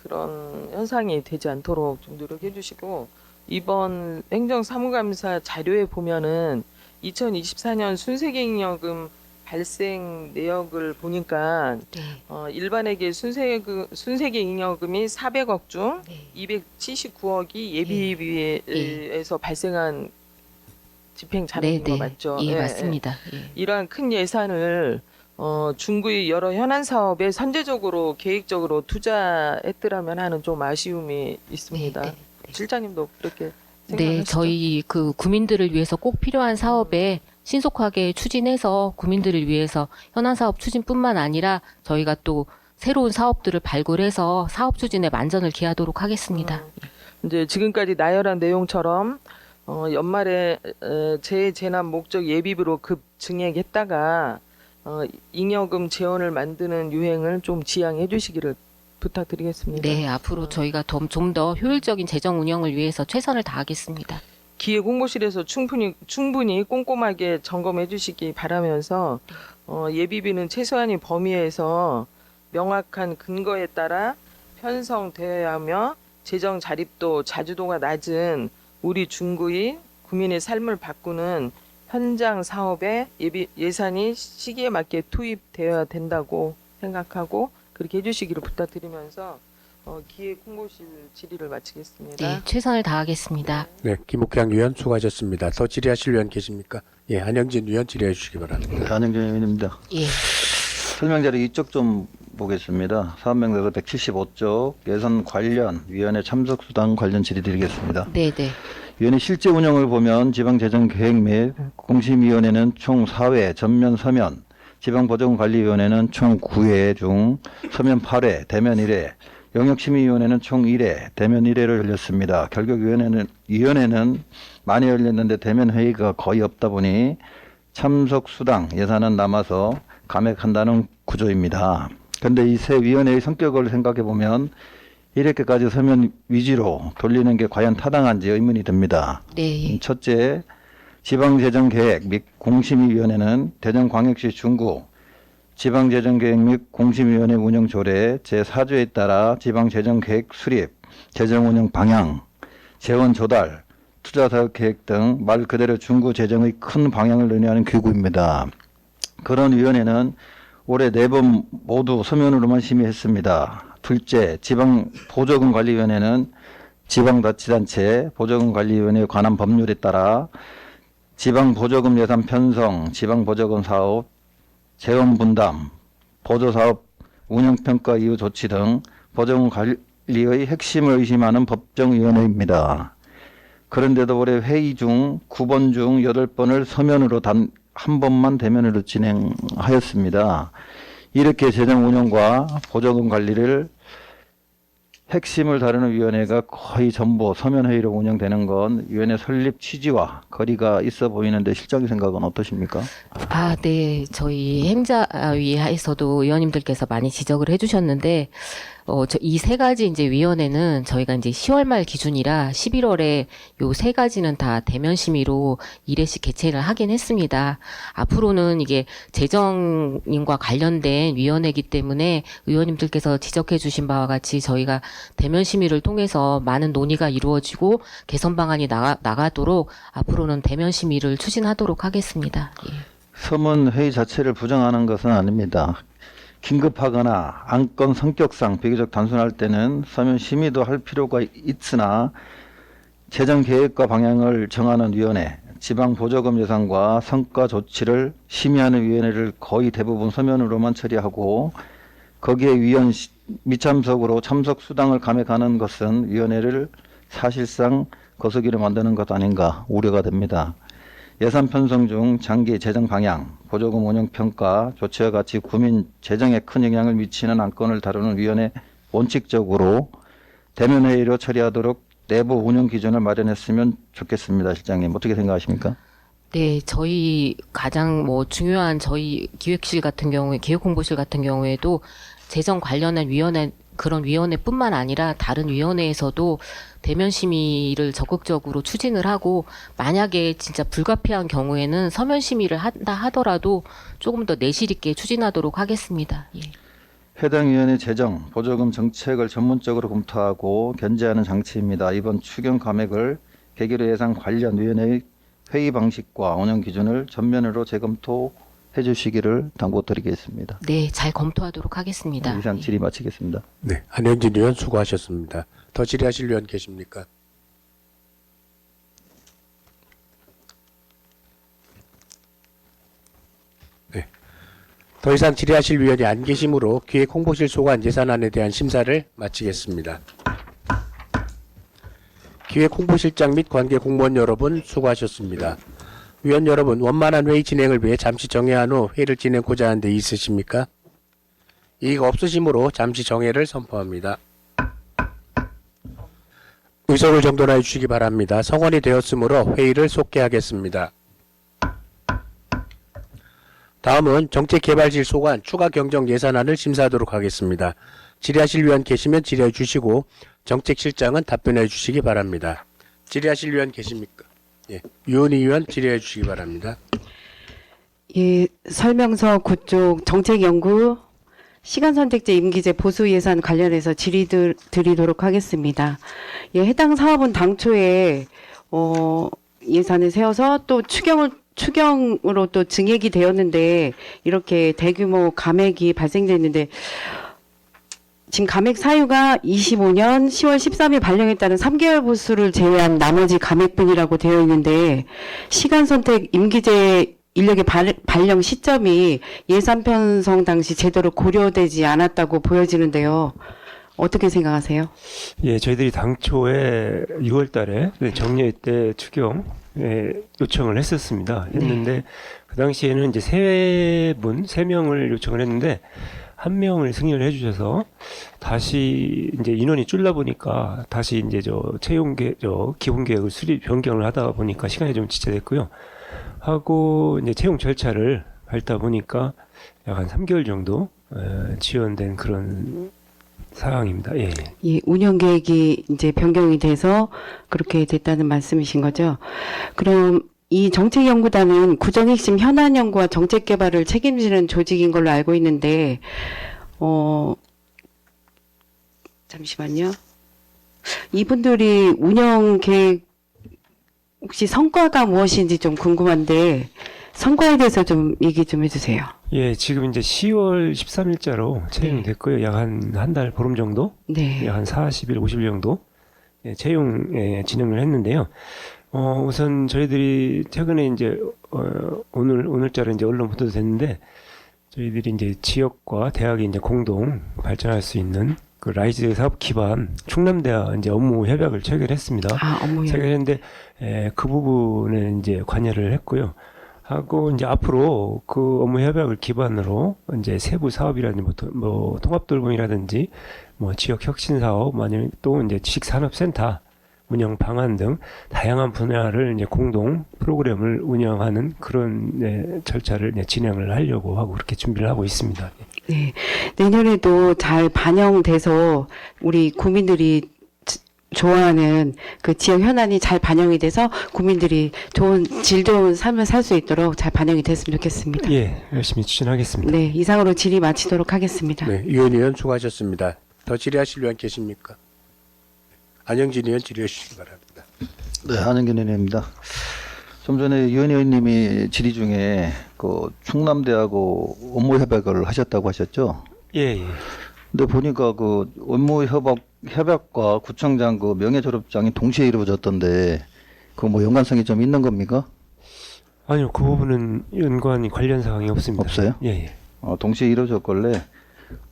그런 현상이 되지 않도록 좀 노력해 주시고 이번 행정사무감사 자료에 보면은 2024년 순세계잉여금 발생 내역을 보니까 네. 일반회계 순세계잉여금이 400억 중 네. 279억이 예비비에서 발생한 집행 잔액인 거 맞죠? 예, 맞습니다. 예. 이러한 큰 예산을 중구의 여러 현안 사업에 선제적으로 계획적으로 투자했더라면 하는 좀 아쉬움이 있습니다. 네, 실장님도 그렇게 네, 생각하시죠? 저희 그 구민들을 위해서 꼭 필요한 사업에 신속하게 추진해서 구민들을 위해서 현안 사업 추진뿐만 아니라 저희가 또 새로운 사업들을 발굴해서 사업 추진에 만전을 기하도록 하겠습니다. 이제 지금까지 나열한 내용처럼 연말에 재난 목적 예비비로 급 증액했다가 잉여금 재원을 만드는 유행을 좀 지양해 주시기를 부탁드리겠습니다. 네, 앞으로 저희가 좀 더 효율적인 재정 운영을 위해서 최선을 다하겠습니다. 기획홍보실에서 충분히 꼼꼼하게 점검해 주시기 바라면서 예비비는 최소한의 범위에서 명확한 근거에 따라 편성되어야 하며 재정 자립도 자주도가 낮은 우리 중구의 구민의 삶을 바꾸는 현장 사업에 예산이 시기에 맞게 투입되어야 된다고 생각하고 그렇게 해주시기를 부탁드리면서 기획홍보실 질의를 마치겠습니다. 네, 최선을 다하겠습니다. 네, 김옥향 의원 수고하셨습니다. 더 질의하실 의원 계십니까? 예, 한영진 의원 질의해 주시기 바랍니다. 한영진 의원입니다. 예. 설명 자료 이쪽 좀 보겠습니다. 사업명대로 175쪽 예산 관련 위원회 참석 수당 관련 질의 드리겠습니다. 네, 네. 위원회 실제 운영을 보면 지방재정계획 및 공심위원회는 총 4회 전면 서면, 지방보조금관리위원회는 총 9회 중 서면 8회, 대면 1회, 영역심의위원회는 총 1회, 대면 1회를 열렸습니다. 결국 위원회는 많이 열렸는데 대면 회의가 거의 없다 보니 참석 수당 예산은 남아서 감액한다는 구조입니다. 그런데 이 새 위원회의 성격을 생각해 보면 이렇게까지 서면 위주로 돌리는 게 과연 타당한지 의문이 듭니다. 네. 첫째, 지방재정계획 및 공심위원회는 대전광역시 중구 지방재정계획 및 공심위원회 운영조례 제4조에 따라 지방재정계획 수립, 재정운영 방향, 재원 조달, 투자사업계획 등 말 그대로 중구 재정의 큰 방향을 논의하는 기구입니다. 그런 위원회는 올해 4번 모두 서면으로만 심의했습니다. 둘째, 지방보조금관리위원회는 지방자치단체 보조금관리위원회에 관한 법률에 따라 지방보조금 예산 편성, 지방보조금 사업, 재원 분담, 보조사업 운영평가 이후 조치 등 보조금 관리의 핵심을 의심하는 법정위원회입니다. 그런데도 올해 회의 중 9번 중 8번을 서면으로 단 한 번만 대면으로 진행하였습니다. 이렇게 재정 운영과 보조금 관리를 핵심을 다루는 위원회가 거의 전부 서면 회의로 운영되는 건 위원회 설립 취지와 거리가 있어 보이는데 실장님 생각은 어떠십니까? 아, 네. 저희 행자위에서도 의원님들께서 많이 지적을 해주셨는데, 이 세 가지 이제 위원회는 저희가 이제 10월 말 기준이라 11월에 요 세 가지는 다 대면 심의로 1회씩 개최를 하긴 했습니다. 앞으로는 이게 재정인과 관련된 위원회이기 때문에 의원님들께서 지적해 주신 바와 같이 저희가 대면 심의를 통해서 많은 논의가 이루어지고 개선 방안이 나가도록 앞으로는 대면 심의를 추진하도록 하겠습니다. 예. 서면 회의 자체를 부정하는 것은 아닙니다. 긴급하거나 안건 성격상 비교적 단순할 때는 서면 심의도 할 필요가 있으나 재정 계획과 방향을 정하는 위원회, 지방 보조금 예산과 성과 조치를 심의하는 위원회를 거의 대부분 서면으로만 처리하고 거기에 위원 미참석으로 참석 수당을 감액하는 것은 위원회를 사실상 거수기를 만드는 것 아닌가 우려가 됩니다. 예산 편성 중 장기 재정 방향, 보조금 운영 평가, 조치와 같이 구민 재정에 큰 영향을 미치는 안건을 다루는 위원회 원칙적으로 대면 회의로 처리하도록 내부 운영 기준을 마련했으면 좋겠습니다. 실장님 어떻게 생각하십니까? 네, 저희 가장 중요한 저희 기획실 같은 경우에, 기획홍보실 같은 경우에도 재정 관련한 위원회, 그런 위원회뿐만 아니라 다른 위원회에서도 대면 심의를 적극적으로 추진을 하고 만약에 진짜 불가피한 경우에는 서면 심의를 한다 하더라도 조금 더 내실 있게 추진하도록 하겠습니다. 예. 해당 위원회 재정, 보조금 정책을 전문적으로 검토하고 견제하는 장치입니다. 이번 추경 감액을 계기로 예산 관련 위원회의 회의 방식과 운영 기준을 전면으로 재검토해 주시기를 당부드리겠습니다. 네, 잘 검토하도록 하겠습니다. 이상 질의 마치겠습니다. 네, 한영진 의원 수고하셨습니다. 더 질의하실 의원 계십니까? 네. 더 이상 질의하실 위원이 안 계시므로 기획홍보실 소관 예산안에 대한 심사를 마치겠습니다. 기획홍보실장 및 관계 공무원 여러분 수고하셨습니다. 위원 여러분, 원만한 회의 진행을 위해 잠시 정회한 후 회의를 진행하고자 하는 데 있으십니까? 이의가 없으시므로 잠시 정회를 선포합니다. 의석을 정돈하여 주시기 바랍니다. 성원이 되었으므로 회의를 속개하겠습니다. 다음은 정책개발실 소관 추가 경정 예산안을 심사하도록 하겠습니다. 질의하실 위원 계시면 질의해 주시고 정책실장은 답변해 주시기 바랍니다. 질의하실 위원 계십니까? 예, 유은희 의원 질의해 주시기 바랍니다. 예, 설명서 9쪽 정책연구 시간선택제 임기제 보수 예산 관련해서 질의 드리도록 하겠습니다. 예, 해당 사업은 당초에 예산을 세워서 또 추경으로 또 증액이 되었는데 이렇게 대규모 감액이 발생됐는데 지금 감액 사유가 25년 10월 13일 발령에 따른 3개월 보수를 제외한 나머지 감액분이라고 되어 있는데 시간 선택 임기제 인력의 발령 시점이 예산 편성 당시 제대로 고려되지 않았다고 보여지는데요. 어떻게 생각하세요? 예, 저희들이 당초에 6월 달에 정례 때 추경 요청을 했는데 그 당시에는 이제 세 명을 요청을 했는데 한 명을 승인을 해주셔서 다시 이제 인원이 줄다 보니까 다시 이제 기본 계획을 수립 변경을 하다 보니까 시간이 좀 지체됐고요. 하고 이제 채용 절차를 밟다 보니까 약 한 3개월 정도 지연된 그런 상황입니다. 예. 예, 운영 계획이 이제 변경이 돼서 그렇게 됐다는 말씀이신 거죠. 그럼 이 정책연구단은 구정 핵심 현안 연구와 정책 개발을 책임지는 조직인 걸로 알고 있는데, 잠시만요. 이분들이 운영 계획 혹시 성과가 무엇인지 좀 궁금한데 성과에 대해서 좀 얘기 좀 해주세요. 예, 지금 이제 10월 13일자로 채용이 됐고요. 약 한 달 보름 정도? 네. 약 한 40일, 50일 정도 채용 진행을 했는데요. 우선 저희들이 최근에 이제 오늘자로 이제 언론 보도도 됐는데 저희들이 이제 지역과 대학이 이제 공동 발전할 수 있는 그 라이즈 사업 기반 충남대와 이제 업무 협약을 체결했습니다. 업무 협약. 체결했는데 그 부분에 이제 관여를 했고요. 하고 이제 앞으로 그 업무 협약을 기반으로 이제 세부 사업이라든지 뭐 통합돌봄이라든지 뭐 지역 혁신 사업 아니면 또 이제 지식산업센터 운영 방안 등 다양한 분야를 이제 공동 프로그램을 운영하는 그런 절차를 진행을 하려고 하고 그렇게 준비를 하고 있습니다. 네, 내년에도 잘 반영돼서 우리 국민들이 좋아하는 그 지역 현안이 잘 반영이 돼서 국민들이 질 좋은 삶을 살 수 있도록 잘 반영이 됐으면 좋겠습니다. 예, 열심히 추진하겠습니다. 네, 이상으로 질의 마치도록 하겠습니다. 네, 유은희 의원 수고하셨습니다. 더 질의하실 의원 계십니까? 안영진 의원 질의해 주시기 바랍니다. 네, 안영진 의원입니다. 좀 전에 유은희 의원님이 질의 중에 그 충남대하고 업무 협약을 하셨다고 하셨죠? 예. 근데 보니까 그 업무 협약과 구청장 그 명예 졸업장이 동시에 이루어졌던데 그 뭐 연관성이 좀 있는 겁니까? 아니요, 그 부분은 연관이 관련 사항이 없습니다. 없어요? 예. 동시에 이루어졌길래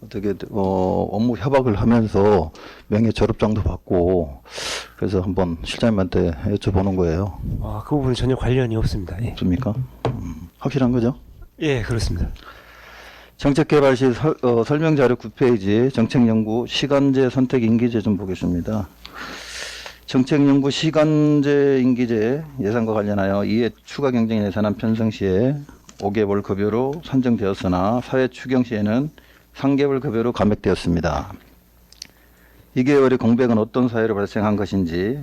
어떻게 업무 협약을 하면서 명예 졸업장도 받고 그래서 한번 실장님한테 여쭤보는 거예요. 그 부분은 전혀 관련이 없습니다. 예. 없습니까? 확실한 거죠? 예, 그렇습니다. 정책개발실 설명자료 9페이지 정책연구 시간제 선택 임기제 좀 보겠습니다. 정책연구 시간제 임기제 예산과 관련하여 이에 추가 경정 예산안 편성 시에 5개월 급여로 산정되었으나 사회 추경 시에는 3개월 급여로 감액되었습니다. 2개월의 공백은 어떤 사유로 발생한 것인지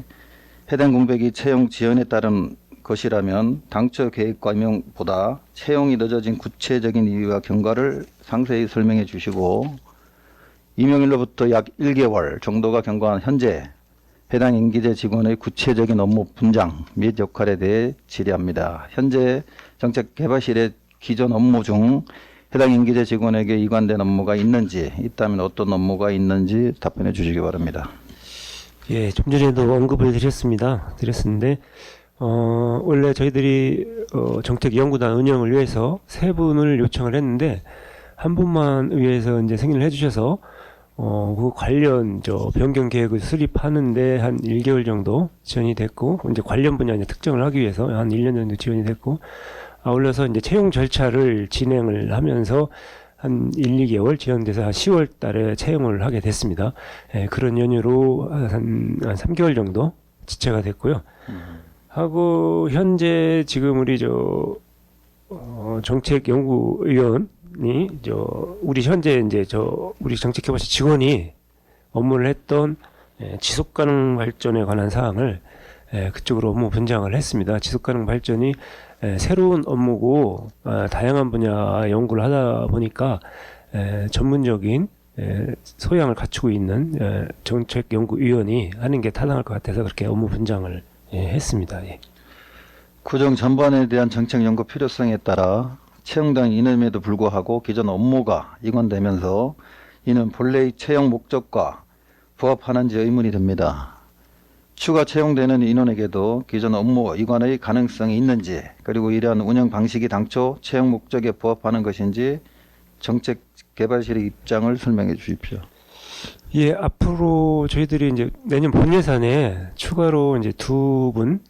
해당 공백이 채용 지연에 따른 것이라면 당초 계획과 임용보다 채용이 늦어진 구체적인 이유와 경과를 상세히 설명해 주시고 임용일로부터 약 1개월 정도가 경과한 현재 해당 임기제 직원의 구체적인 업무 분장 및 역할에 대해 질의합니다. 현재 정책개발실의 기존 업무 중 해당 임기제 직원에게 이관된 업무가 있는지 있다면 어떤 업무가 있는지 답변해 주시기 바랍니다. 예, 좀 전에도 언급을 드렸는데 원래 저희들이 정책연구단 운영을 위해서 세 분을 요청을 했는데 한 분만 위해서 이제 승인을 해주셔서 그 관련 변경 계획을 수립하는데 한 1개월 정도 지연이 됐고, 이제 관련 분야 이제 특정을 하기 위해서 한 1년 정도 지연이 됐고, 아울러서 이제 채용 절차를 진행을 하면서 한 1, 2개월 지연돼서 한 10월 달에 채용을 하게 됐습니다. 예, 그런 연유로 한 3개월 정도 지체가 됐고요. 하고 현재 지금 우리 정책연구위원이 우리 현재 이제 우리 정책개발실 직원이 업무를 했던 지속가능 발전에 관한 사항을 그쪽으로 업무 분장을 했습니다. 지속가능 발전이 새로운 업무고 다양한 분야 연구를 하다 보니까 전문적인 소양을 갖추고 있는 정책연구위원이 하는 게 타당할 것 같아서 그렇게 업무 분장을 했습니다. 예. 구정 전반에 대한 정책 연구 필요성에 따라 채용당 인원임에도 불구하고 기존 업무가 이관되면서 이는 본래의 채용 목적과 부합하는지 의문이 듭니다. 추가 채용되는 인원에게도 기존 업무 이관의 가능성이 있는지, 그리고 이러한 운영 방식이 당초 채용 목적에 부합하는 것인지 정책개발실의 입장을 설명해 주십시오. 예, 앞으로 저희들이 이제 내년 본 예산에 추가로 이제 2분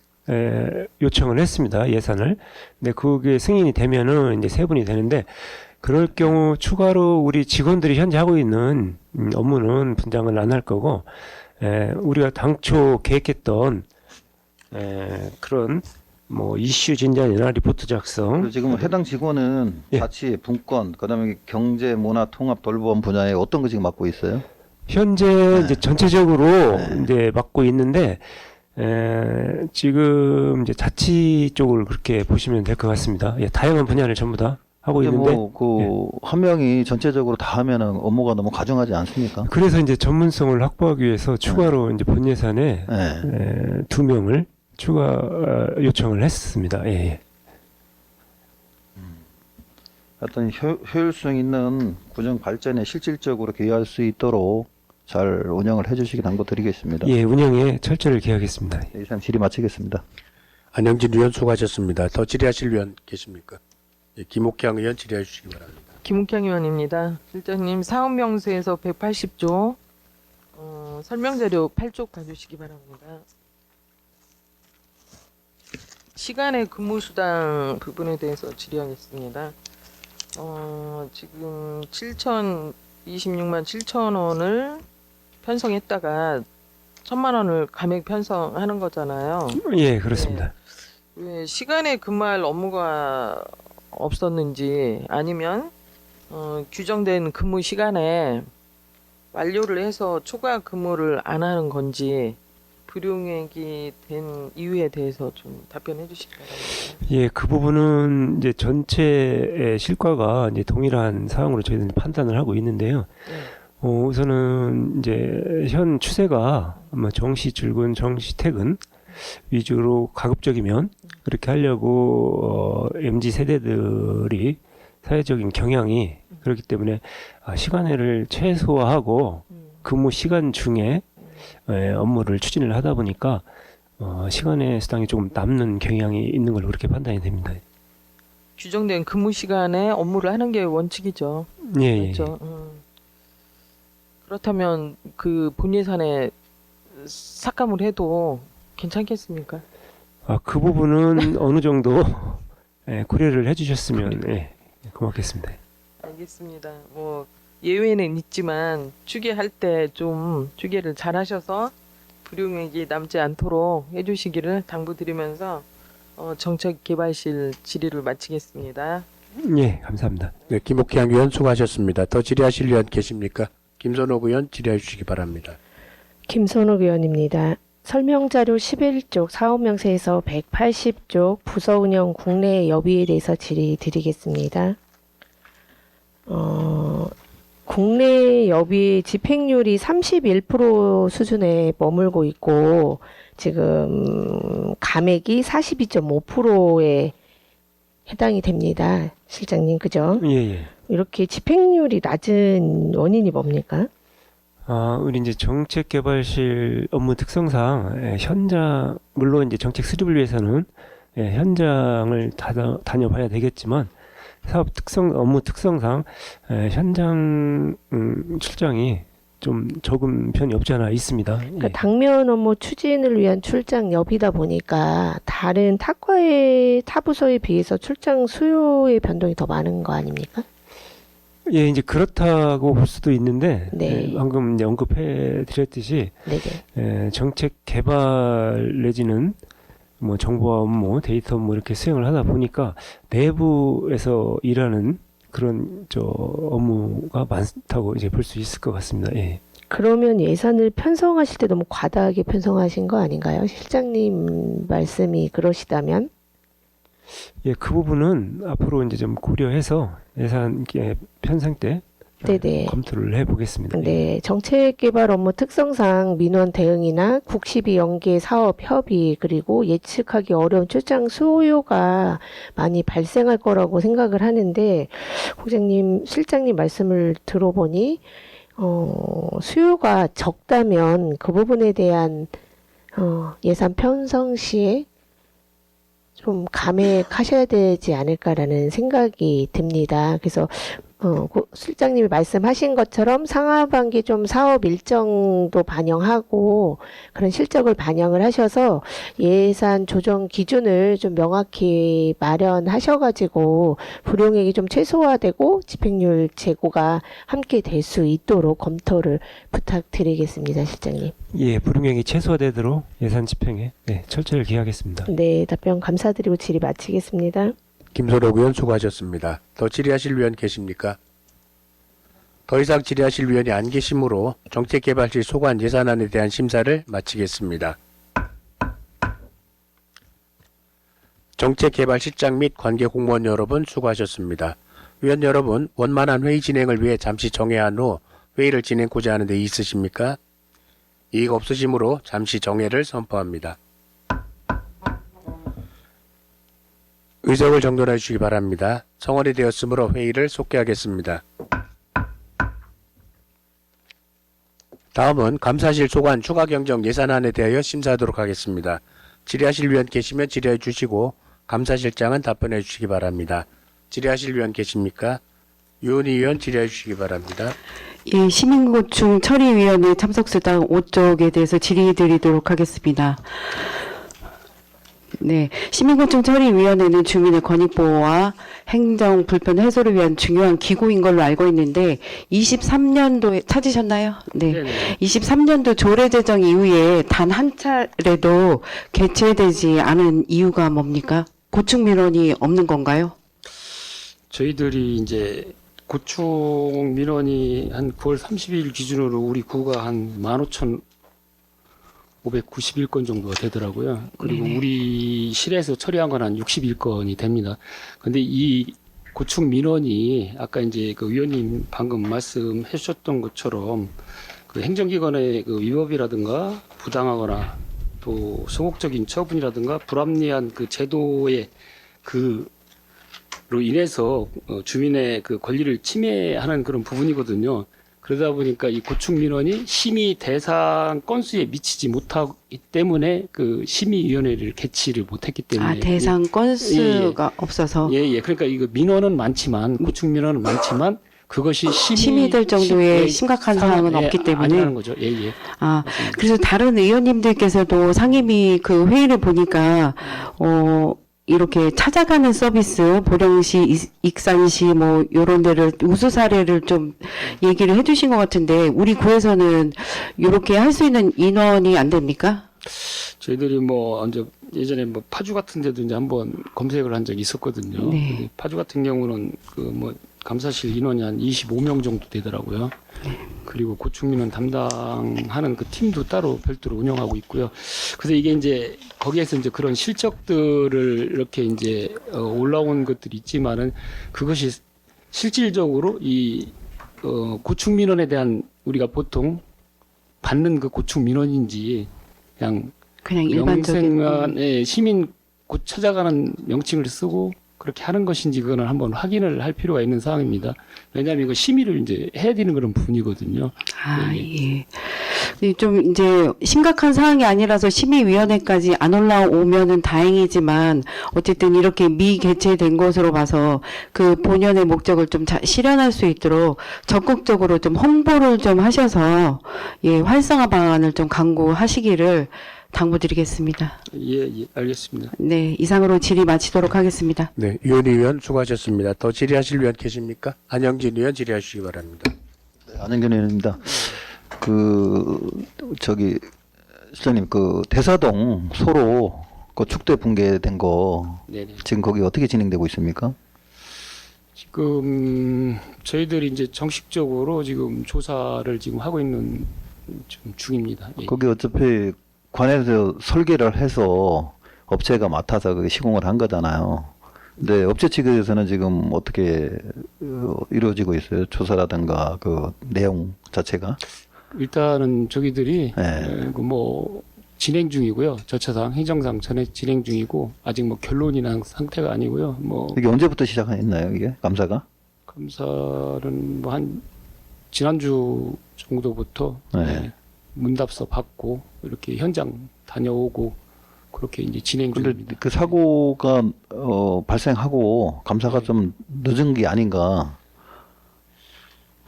요청을 했습니다. 예산을. 근데 그게 승인이 되면은 이제 3분이 되는데, 그럴 경우 추가로 우리 직원들이 현재 하고 있는 업무는 분장을 안 할 거고, 우리가 당초 계획했던 그런 뭐 이슈 진단이나 리포트 작성. 지금 해당 직원은 예. 자치, 분권, 그다음에 경제, 문화, 통합, 돌봄 분야에 어떤 거 지금 맡고 있어요? 현재 이제 전체적으로 이제 맡고 있는데, 지금 이제 자치 쪽을 그렇게 보시면 될 것 같습니다. 예, 다양한 분야를 전부 다 하고 있는데, 한 명이 전체적으로 다 하면은 업무가 너무 과중하지 않습니까? 그래서 이제 전문성을 확보하기 위해서 추가로 이제 본 예산에 2명을 추가 요청을 했습니다. 예, 예. 어떤 효율성 있는 구정 발전에 실질적으로 기여할 수 있도록 잘 운영을 해주시기 당부드리겠습니다. 예, 운영에 철저를 기하겠습니다. 이상 질의 마치겠습니다. 안영진 의원 수고하셨습니다. 더 질의하실 의원 계십니까? 예, 김옥향 의원 질의해 주시기 바랍니다. 김웅창 의원입니다. 실장님 사업명세에서 180조 설명자료 8쪽 봐주시기 바랍니다. 시간의 근무수당 부분에 대해서 질의하겠습니다. 지금 26만 7천 원을 편성했다가 1,000만 원을 감액 편성하는 거잖아요. 예, 그렇습니다. 왜 시간에 근무할 업무가 없었는지, 아니면 규정된 근무 시간에 완료를 해서 초과 근무를 안 하는 건지, 불용액이 된 이유에 대해서 좀 답변해 주시기 바랍니다. 예, 그 부분은 이제 전체의 실과가 이제 동일한 사항으로 저희들이 판단을 하고 있는데요. 우선은 이제 현 추세가 아마 정시 출근, 정시 퇴근 위주로 가급적이면 그렇게 하려고 MZ 세대들이 사회적인 경향이 그렇기 때문에 시간을 최소화하고 근무 시간 중에 업무를 추진을 하다 보니까 시간의 수당이 조금 남는 경향이 있는 걸로 그렇게 판단이 됩니다. 규정된 근무 시간에 업무를 하는 게 원칙이죠. 예, 그렇죠. 그렇다면 그 본 예산에 삭감을 해도 괜찮겠습니까? 그 부분은 어느 정도 고려를 해주셨으면 고맙겠습니다. 알겠습니다. 뭐 예외는 있지만 추계할 때 좀 추계를 잘 하셔서 불용액이 남지 않도록 해주시기를 당부드리면서 정책개발실 질의를 마치겠습니다. 예, 감사합니다. 네, 김옥향 의원 수고하셨습니다. 더 질의하실 의원 계십니까? 김선옥 의원 질의해 주시기 바랍니다. 김선욱 의원입니다. 설명자료 11쪽 사업명세에서 180쪽 부서운영 국내 여비에 대해서 질의 드리겠습니다. 국내 여비 집행률이 31% 수준에 머물고 있고 지금 감액이 42.5%에 해당이 됩니다. 실장님, 그죠? 예, 예. 이렇게 집행률이 낮은 원인이 뭡니까? 우리 이제 정책개발실 업무 특성상 현장, 물론 이제 정책 수립을 위해서는 현장을 다녀봐야 되겠지만 사업 특성, 업무 특성상 현장 출장이 좀 적은 편이 없지 않아 있습니다. 그러니까 예. 당면 업무 추진을 위한 출장협이다 보니까 다른 타부서에 비해서 출장 수요의 변동이 더 많은 거 아닙니까? 예, 이제 그렇다고 볼 수도 있는데 네. 예, 방금 이제 언급해 드렸듯이 네네. 정책 개발 내지는 뭐 정보화 업무, 데이터 업무 이렇게 수행을 하다 보니까 내부에서 일하는 그런 업무가 많다고 이제 볼 수 있을 것 같습니다. 예. 그러면 예산을 편성하실 때 너무 과다하게 편성하신 거 아닌가요? 실장님 말씀이 그러시다면? 예, 그 부분은 앞으로 이제 좀 고려해서 예산 편성 때 네네. 검토를 해보겠습니다. 예. 네, 정책개발 업무 특성상 민원 대응이나 국시비 연계 사업 협의 그리고 예측하기 어려운 출장 수요가 많이 발생할 거라고 생각을 하는데 국장님, 실장님 말씀을 들어보니 수요가 적다면 그 부분에 대한 예산 편성 시에 좀 감액하셔야 되지 않을까라는 생각이 듭니다. 그래서 실장님이 말씀하신 것처럼 상하반기 좀 사업 일정도 반영하고 그런 실적을 반영을 하셔서 예산 조정 기준을 좀 명확히 마련하셔가지고 불용액이 좀 최소화되고 집행률 제고가 함께 될 수 있도록 검토를 부탁드리겠습니다, 실장님. 예, 불응액이 최소화되도록 예산 집행에 철저히 기하겠습니다. 네, 답변 감사드리고 질의 마치겠습니다. 김소록 의원 수고하셨습니다. 더 질의하실 위원 계십니까? 더 이상 질의하실 위원이 안 계시므로 정책개발실 소관 예산안에 대한 심사를 마치겠습니다. 정책개발실장 및 관계 공무원 여러분 수고하셨습니다. 위원 여러분, 원만한 회의 진행을 위해 잠시 정회한 후 회의를 진행고자 하는 데 있으십니까? 이의 없으시므로 잠시 정회를 선포합니다. 의석을 정돈해 주시기 바랍니다. 성원이 되었으므로 회의를 속개하겠습니다. 다음은 감사실 소관 추가경정 예산안에 대하여 심사하도록 하겠습니다. 질의하실 위원 계시면 질의해 주시고 감사실장은 답변해 주시기 바랍니다. 질의하실 위원 계십니까? 유은희 의원 질의해 주시기 바랍니다. 예, 시민고충 처리위원회 참석수당 5쪽에 대해서 질의드리도록 하겠습니다. 네, 시민고충 처리위원회는 주민의 권익보호와 행정 불편 해소를 위한 중요한 기구인 걸로 알고 있는데 23년도에 찾으셨나요? 네. 네네. 23년도 조례 제정 이후에 단 한 차례도 개최되지 않은 이유가 뭡니까? 고충 민원이 없는 건가요? 저희들이 이제 고충 민원이 한 9월 30일 기준으로 우리 구가 한 15,591건 정도가 되더라고요. 그리고 우리 실에서 처리한 건 한 61건이 됩니다. 근데 이 고충 민원이 아까 이제 그 위원님 방금 말씀해 주셨던 것처럼 그 행정기관의 그 위법이라든가 부당하거나 또 소극적인 처분이라든가 불합리한 그 제도의 로 인해서 주민의 그 권리를 침해하는 그런 부분이거든요. 그러다 보니까 이 고충 민원이 심의 대상 건수에 미치지 못하기 때문에 그 심의위원회를 개최를 못했기 때문에 아, 대상 건수가 없어서 그러니까 이거 민원은 많지만 고충 민원은 많지만 그것이 심의될 정도의 심각한 사항은 없기 때문에 아니라는 거죠. 아, 그래서 다른 의원님들께서도 상임위 그 회의를 보니까 이렇게 찾아가는 서비스, 보령시, 익산시 뭐 요런 데를 우수 사례를 좀 얘기를 해주신 것 같은데 우리 구에서는 이렇게 할 수 있는 인원이 안 됩니까? 저희들이 뭐 이제 예전에 뭐 파주 같은 데도 이제 한번 검색을 한 적이 있었거든요. 네. 근데 파주 같은 경우는 그 뭐 감사실 인원이 한 25명 정도 되더라고요. 그리고 고충민원 담당하는 그 팀도 따로 별도로 운영하고 있고요. 그래서 이게 이제 거기에서 이제 그런 실적들을 이렇게 이제 올라온 것들이 있지만은 그것이 실질적으로 이 고충 민원에 대한 우리가 보통 받는 그 고충 민원인지 그냥 일반적인 명생한 시민 곧 찾아가는 명칭을 쓰고 그렇게 하는 것인지 그거는 한번 확인을 할 필요가 있는 사항입니다. 왜냐하면 이거 심의를 이제 해야 되는 그런 부분이거든요. 아, 예. 좀 이제 심각한 사항이 아니라서 심의위원회까지 안 올라오면은 다행이지만 어쨌든 이렇게 미개최된 것으로 봐서 그 본연의 목적을 좀 실현할 수 있도록 적극적으로 좀 홍보를 좀 하셔서 예, 활성화 방안을 좀 강구하시기를 당부드리겠습니다. 예, 알겠습니다. 네, 이상으로 질의 마치도록 하겠습니다. 네, 유현희 의원 수고하셨습니다. 더 질의하실 의원 계십니까? 안영진 의원 질의하시기 바랍니다. 네, 안영진 의원입니다. 실장님, 대사동 소로 그 축대 붕괴된 거 네네. 지금 거기 어떻게 진행되고 있습니까? 지금 저희들이 이제 정식적으로 지금 조사를 지금 하고 있는 중입니다. 예. 거기 어차피 관에서 설계를 해서 업체가 맡아서 그 시공을 한 거잖아요. 근데 업체 측에서는 지금 어떻게 이루어지고 있어요? 조사라든가 그 내용 자체가? 일단은 저기들이 네. 진행 중이고요. 절차상 행정상 전에 진행 중이고 아직 결론이 난 상태가 아니고요. 이게 언제부터 시작했나요? 이게 감사가? 감사는 한 지난주 정도부터 네. 문답서 받고 이렇게 현장 다녀오고 그렇게 이제 진행 근데 중입니다. 그 사고가 발생하고 감사가 좀 늦은 게 아닌가?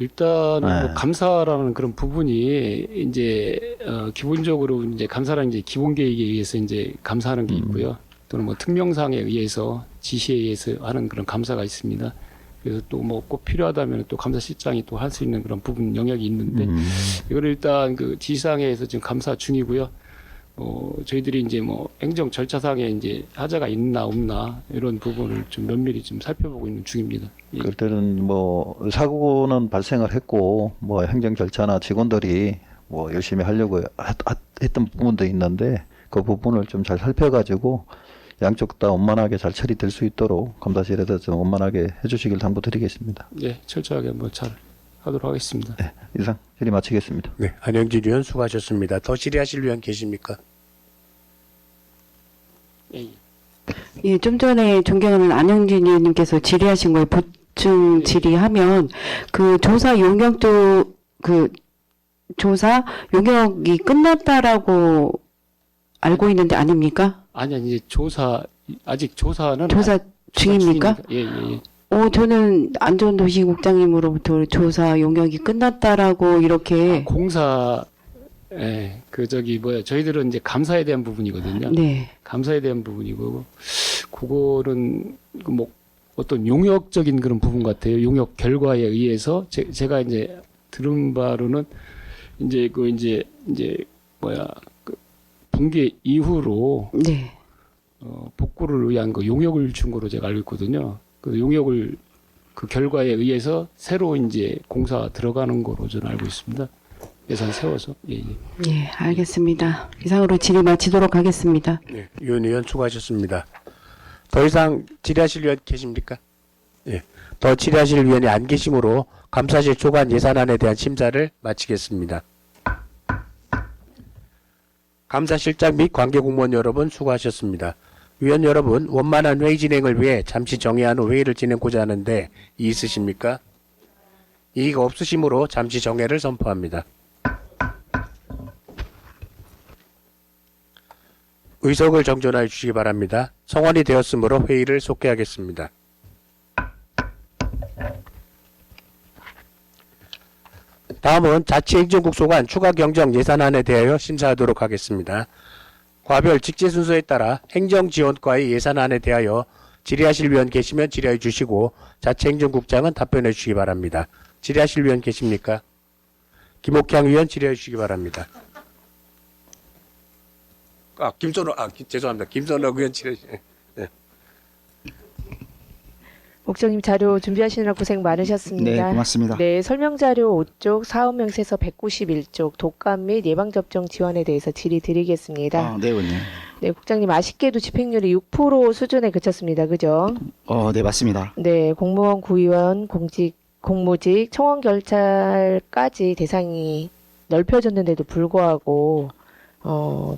일단은 네. 감사라는 그런 부분이 이제 기본적으로 이제 감사라는 이제 기본 계획에 의해서 이제 감사하는 게 있고요. 또는 특명상에 의해서 지시에 의해서 하는 그런 감사가 있습니다. 그래서 또 꼭 필요하다면 또 감사실장이 또 할 수 있는 그런 부분 영역이 있는데 이거는 일단 그 지시상에 의해서 지금 감사 중이고요. 저희들이 이제 행정 절차상에 이제 하자가 있나 없나 이런 부분을 좀 면밀히 좀 살펴보고 있는 중입니다. 예. 그럴 때는 사고는 발생을 했고 행정 절차나 직원들이 열심히 하려고 했던 부분도 있는데 그 부분을 좀 잘 살펴가지고 양쪽 다 원만하게 잘 처리될 수 있도록 감사실에서 좀 원만하게 해주시길 당부드리겠습니다. 예, 철저하게 잘 하도록 하겠습니다. 네, 이상 질의 마치겠습니다. 네, 안영진 의원 수고하셨습니다. 더 질의하실 의원 계십니까? 예. 예, 좀 전에 존경하는 안영진 의원님께서 질의하신 거에 보충 질의하면 그 조사 용역도 조사 용역이 끝났다라고 알고 있는데 아닙니까? 아니 이제 아직 조사는 조사 중입니까? 예. 저는 안전도시국장님으로부터 조사 용역이 끝났다라고 이렇게 공사 저희들은 이제 감사에 대한 부분이거든요. 네. 감사에 대한 부분이고 그거는 어떤 용역적인 그런 부분 같아요. 용역 결과에 의해서 제가 이제 들은 바로는 이제 붕괴 이후로 네. 복구를 위한 그 용역을 준 거로 제가 알고 있거든요. 그 용역을 그 결과에 의해서 새로 이제 공사 들어가는 거로 저는 알고 있습니다. 예산 세워서. 예. 예, 알겠습니다. 이상으로 질의 마치도록 하겠습니다. 네, 유현 의원 수고하셨습니다. 더 이상 질의하실 의원 계십니까? 예, 더 질의하실 의원이 안 계시므로 감사실 초관 예산안에 대한 심사를 마치겠습니다. 감사실장 및 관계공무원 여러분 수고하셨습니다. 위원 여러분, 원만한 회의 진행을 위해 잠시 정회한 후 회의를 진행하고자 하는데 이의 있으십니까? 이의가 없으시므로 잠시 정회를 선포합니다. 의석을 정전하여 주시기 바랍니다. 성원이 되었으므로 회의를 속개하겠습니다. 다음은 자치행정국 소관 추가 경정 예산안에 대하여 심사하도록 하겠습니다. 과별 직제 순서에 따라 행정지원과의 예산안에 대하여 질의하실 위원 계시면 질의해 주시고 자치행정국장은 답변해 주시기 바랍니다. 질의하실 위원 계십니까? 김옥향 위원 질의해 주시기 바랍니다. 죄송합니다. 김선호 의원 질의해 주시기 바랍니다. 목장님 자료 준비하시느라 고생 많으셨습니다. 네, 고맙습니다. 네, 설명 자료 5쪽, 사업명세서 191쪽, 독감 및 예방접종 지원에 대해서 질의 드리겠습니다. 네, 의원님. 네, 국장님 아쉽게도 집행률이 6% 수준에 그쳤습니다. 그죠? 네, 맞습니다. 네, 공무원, 구의원, 공무직, 청원 결찰까지 대상이 넓혀졌는데도 불구하고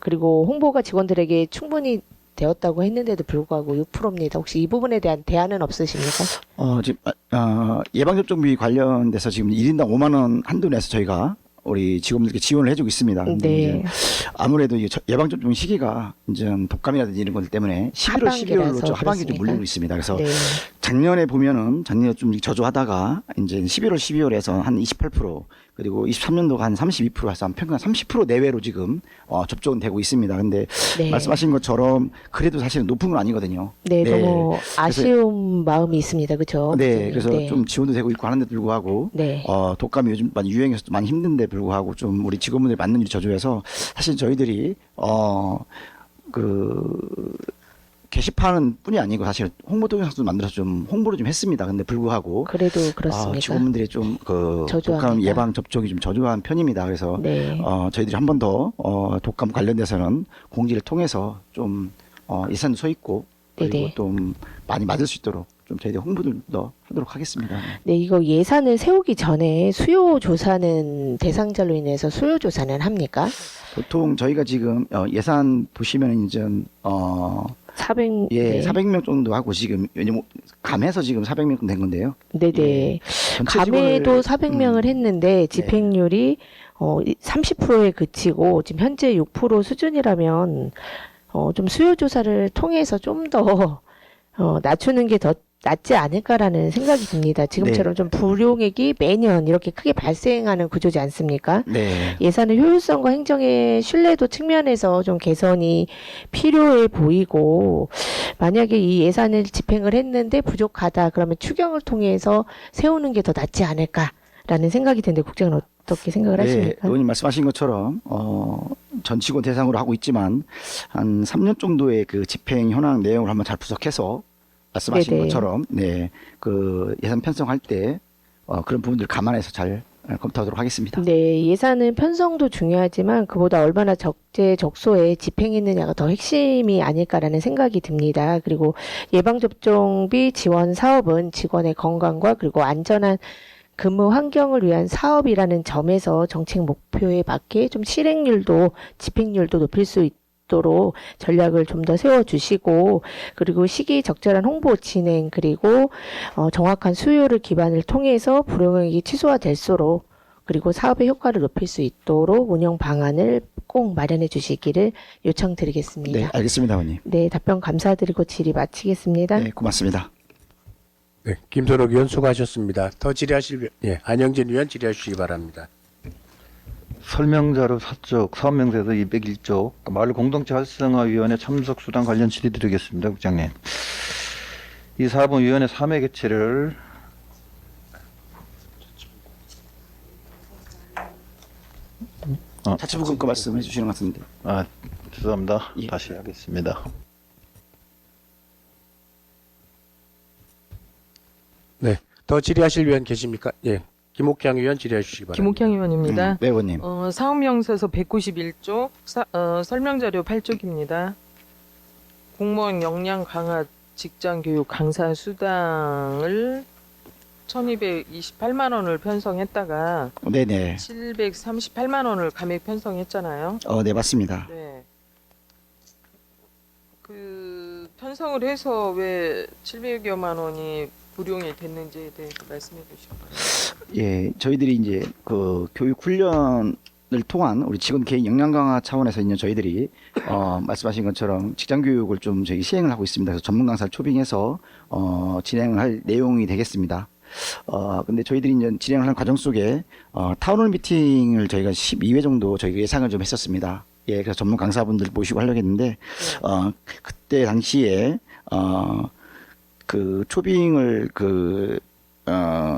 그리고 홍보가 직원들에게 충분히 되었다고 했는데도 불구하고 6%입니다. 혹시 이 부분에 대한 대안은 없으십니까? 지금 예방접종비 관련돼서 지금 1인당 5만 원 한도 내서 저희가 우리 직원들께 지원을 해주고 있습니다. 근데 네. 이제 아무래도 이 예방접종 시기가 이제 독감이라든지 이런 것 때문에 11월, 12월로 좀 하반기 좀 그렇습니까? 물리고 있습니다. 그래서 네. 작년에 좀 저조하다가 이제 11월, 12월에서 한 28% 그리고 23년도가 한 32% 해서 한 평균 30% 내외로 지금 접종은 되고 있습니다. 근데 네. 말씀하신 것처럼 그래도 사실은 높은 건 아니거든요. 네, 네. 너무 아쉬운 마음이 있습니다. 그렇죠? 네, 그래서 네. 좀 지원도 되고 있고 하는데 불구하고 네. 독감이 요즘 많이 유행해서 많이 힘든데 불구하고 좀 우리 직원분들이 맞는 일이 저조해서 사실 저희들이 게시판은 뿐이 아니고 사실 홍보 동영상도 만들어서 좀 홍보를 좀 했습니다. 근데 불구하고 그래도 그렇습니까? 직원분들이 좀 독감 저조합니다. 예방 접종이 좀 저조한 편입니다. 그래서 네. 저희들이 한 번 더 독감 관련돼서는 공지를 통해서 좀 예산도 서 있고 그리고 네네. 좀 많이 맞을 수 있도록 좀 저희들 홍보를 더 하도록 하겠습니다. 네, 이거 예산을 세우기 전에 수요 조사는 대상자로 인해서 수요 조사는 합니까? 보통 저희가 지금 예산 보시면 이제 400 예, 네. 400명 정도 하고 지금 왜냐면 감해서 지금 400명 된 건데요. 네네. 예, 전체 감회도 직원을- 400명을 했는데 집행률이 30%에 그치고 지금 현재 6% 수준이라면 좀 수요 조사를 통해서 좀 더 낮추는 게 더 낫지 않을까라는 생각이 듭니다. 지금처럼 좀 불용액이 매년 이렇게 크게 발생하는 구조지 않습니까? 네. 예산의 효율성과 행정의 신뢰도 측면에서 좀 개선이 필요해 보이고 만약에 이 예산을 집행을 했는데 부족하다 그러면 추경을 통해서 세우는 게 더 낫지 않을까라는 생각이 드는데 국장은 어떻게 생각을 네, 하십니까? 의원님 말씀하신 것처럼 전 직원 대상으로 하고 있지만 한 3년 정도의 그 집행 현황 내용을 한번 잘 분석해서 말씀하신 네네. 것처럼 그 예산 편성할 때 그런 부분들 감안해서 잘 검토하도록 하겠습니다. 네, 예산은 편성도 중요하지만 그보다 얼마나 적재적소에 집행했느냐가 더 핵심이 아닐까라는 생각이 듭니다. 그리고 예방접종비 지원 사업은 직원의 건강과 그리고 안전한 근무 환경을 위한 사업이라는 점에서 정책 목표에 맞게 좀 실행률도 집행률도 높일 수 있도록 전략을 좀 더 세워주시고 그리고 시기적절한 홍보 진행 그리고 정확한 수요를 기반을 통해서 불용액이 취소화될수록 그리고 사업의 효과를 높일 수 있도록 운영 방안을 꼭 마련해 주시기를 요청드리겠습니다. 네, 알겠습니다, 의원님. 네, 답변 감사드리고 질의 마치겠습니다. 네, 고맙습니다. 네, 김선욱 의원 수고하셨습니다. 더 질의하실 안영진 의원 질의해 주시기 바랍니다. 설명자료 사적 사업명세서 201조 마을 공동체 활성화위원회 참석 수당 관련 질의 드리겠습니다, 국장님. 이 사업은 위원회 3회 개최를 자치부금 거 말씀해 주시는 것 같은데. 죄송합니다. 예. 다시 하겠습니다. 네, 더 질의하실 의원 계십니까? 예, 김옥향 의원 질의해 주시기 바랍니다. 김옥향 의원입니다. 네, 의원님. 사업명세서 191조 설명자료 8쪽입니다. 공무원 역량 강화 직장교육 강사 수당을 1228만 원을 편성했다가 네네. 738만 원을 감액 편성했잖아요. 네, 맞습니다. 네. 그 편성을 해서 왜 700여만 원이 불용이 됐는지에 대해서 말씀해 주시기 바랍니다. 예, 저희들이 이제 그 교육 훈련을 통한 우리 직원 개인 역량 강화 차원에서 있는 저희들이 말씀하신 것처럼 직장 교육을 좀 저희 시행을 하고 있습니다. 그래서 전문 강사를 초빙해서 진행을 할 내용이 되겠습니다. 근데 저희들이 이제 진행을 하는 과정 속에 타운홀 미팅을 저희가 12회 정도 저희가 예상을 좀 했었습니다. 예, 그래서 전문 강사분들 모시고 하려고 했는데 그때 당시에 그 초빙을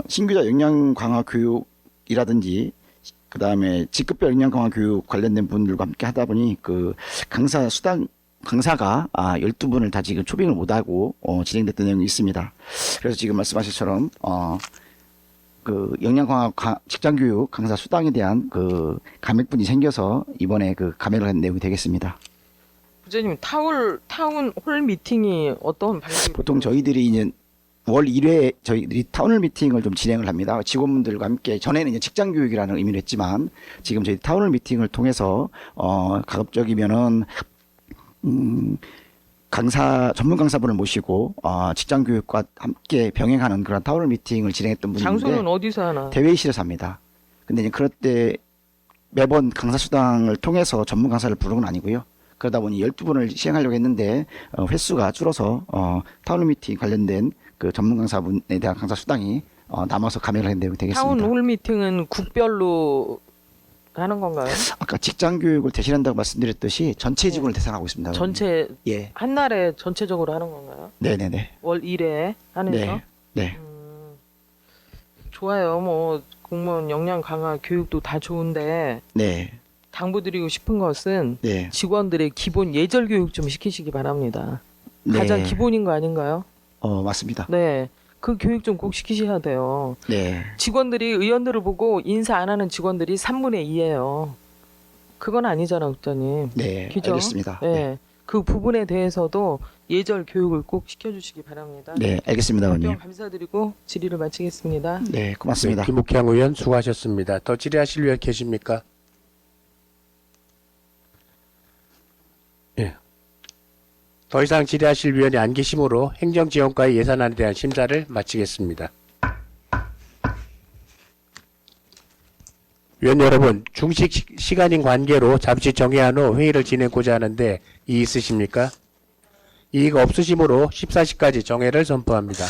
신규자 역량 강화 교육이라든지 그 다음에 직급별 역량 강화 교육 관련된 분들과 함께 하다 보니 그 강사가 12분을 다 지금 초빙을 못하고 진행됐던 내용이 있습니다. 그래서 지금 말씀하신 것처럼 그 역량 강화 직장 교육 강사 수당에 대한 그 감액분이 생겨서 이번에 그 감액을 한 내용이 되겠습니다. 부장님 타운홀 미팅이 어떤 방식으로? 보통 저희들이 이제 월 1회 저희들이 타운홀 미팅을 좀 진행을 합니다. 직원분들과 함께 전에는 이제 직장 교육이라는 의미를 했지만 지금 저희 타운홀 미팅을 통해서 가급적이면은 전문 강사분을 모시고 직장 교육과 함께 병행하는 그런 타운홀 미팅을 진행했던 분인데 장소는 어디서 하나? 대회실에서 합니다. 근데 이제 그럴 때 매번 강사 수당을 통해서 전문 강사를 부르는 건 아니고요. 그러다 보니 12분을 시행하려고 했는데 횟수가 줄어서 타운 미팅 관련된 그 전문 강사분에 대한 강사 수당이 남아서 감액을 한 내용이 되겠습니다. 타운홀 미팅은 국별로 하는 건가요? 아까 직장 교육을 대신한다고 말씀드렸듯이 전체 직원을 대상하고 있습니다. 전체 예. 한 날에 전체적으로 하는 건가요? 네네네. 월 1회 하면서? 네. 네. 좋아요. 뭐 공무원 역량 강화 교육도 다 좋은데 네. 당부드리고 싶은 것은 네. 직원들의 기본 예절 교육 좀 시키시기 바랍니다. 네. 가장 기본인 거 아닌가요? 맞습니다. 네. 그 교육 좀 꼭 시키셔야 돼요. 네. 직원들이 의원들을 보고 인사 안 하는 직원들이 3분의 2예요. 그건 아니잖아, 국장님. 네. 그죠? 알겠습니다. 네. 그 부분에 대해서도 예절 교육을 꼭 시켜주시기 바랍니다. 네, 알겠습니다, 의원님. 답변 감사드리고 질의를 마치겠습니다. 네, 고맙습니다. 김옥향 의원 수고하셨습니다. 더 질의하실 의원 계십니까? 예. 더 이상 질의하실 위원이 안 계시므로 행정지원과의 예산안에 대한 심사를 마치겠습니다. 위원 여러분, 중식 시간인 관계로 잠시 정회한 후 회의를 진행하고자 하는데 이의 있으십니까? 이의가 없으시므로 14시까지 정회를 선포합니다.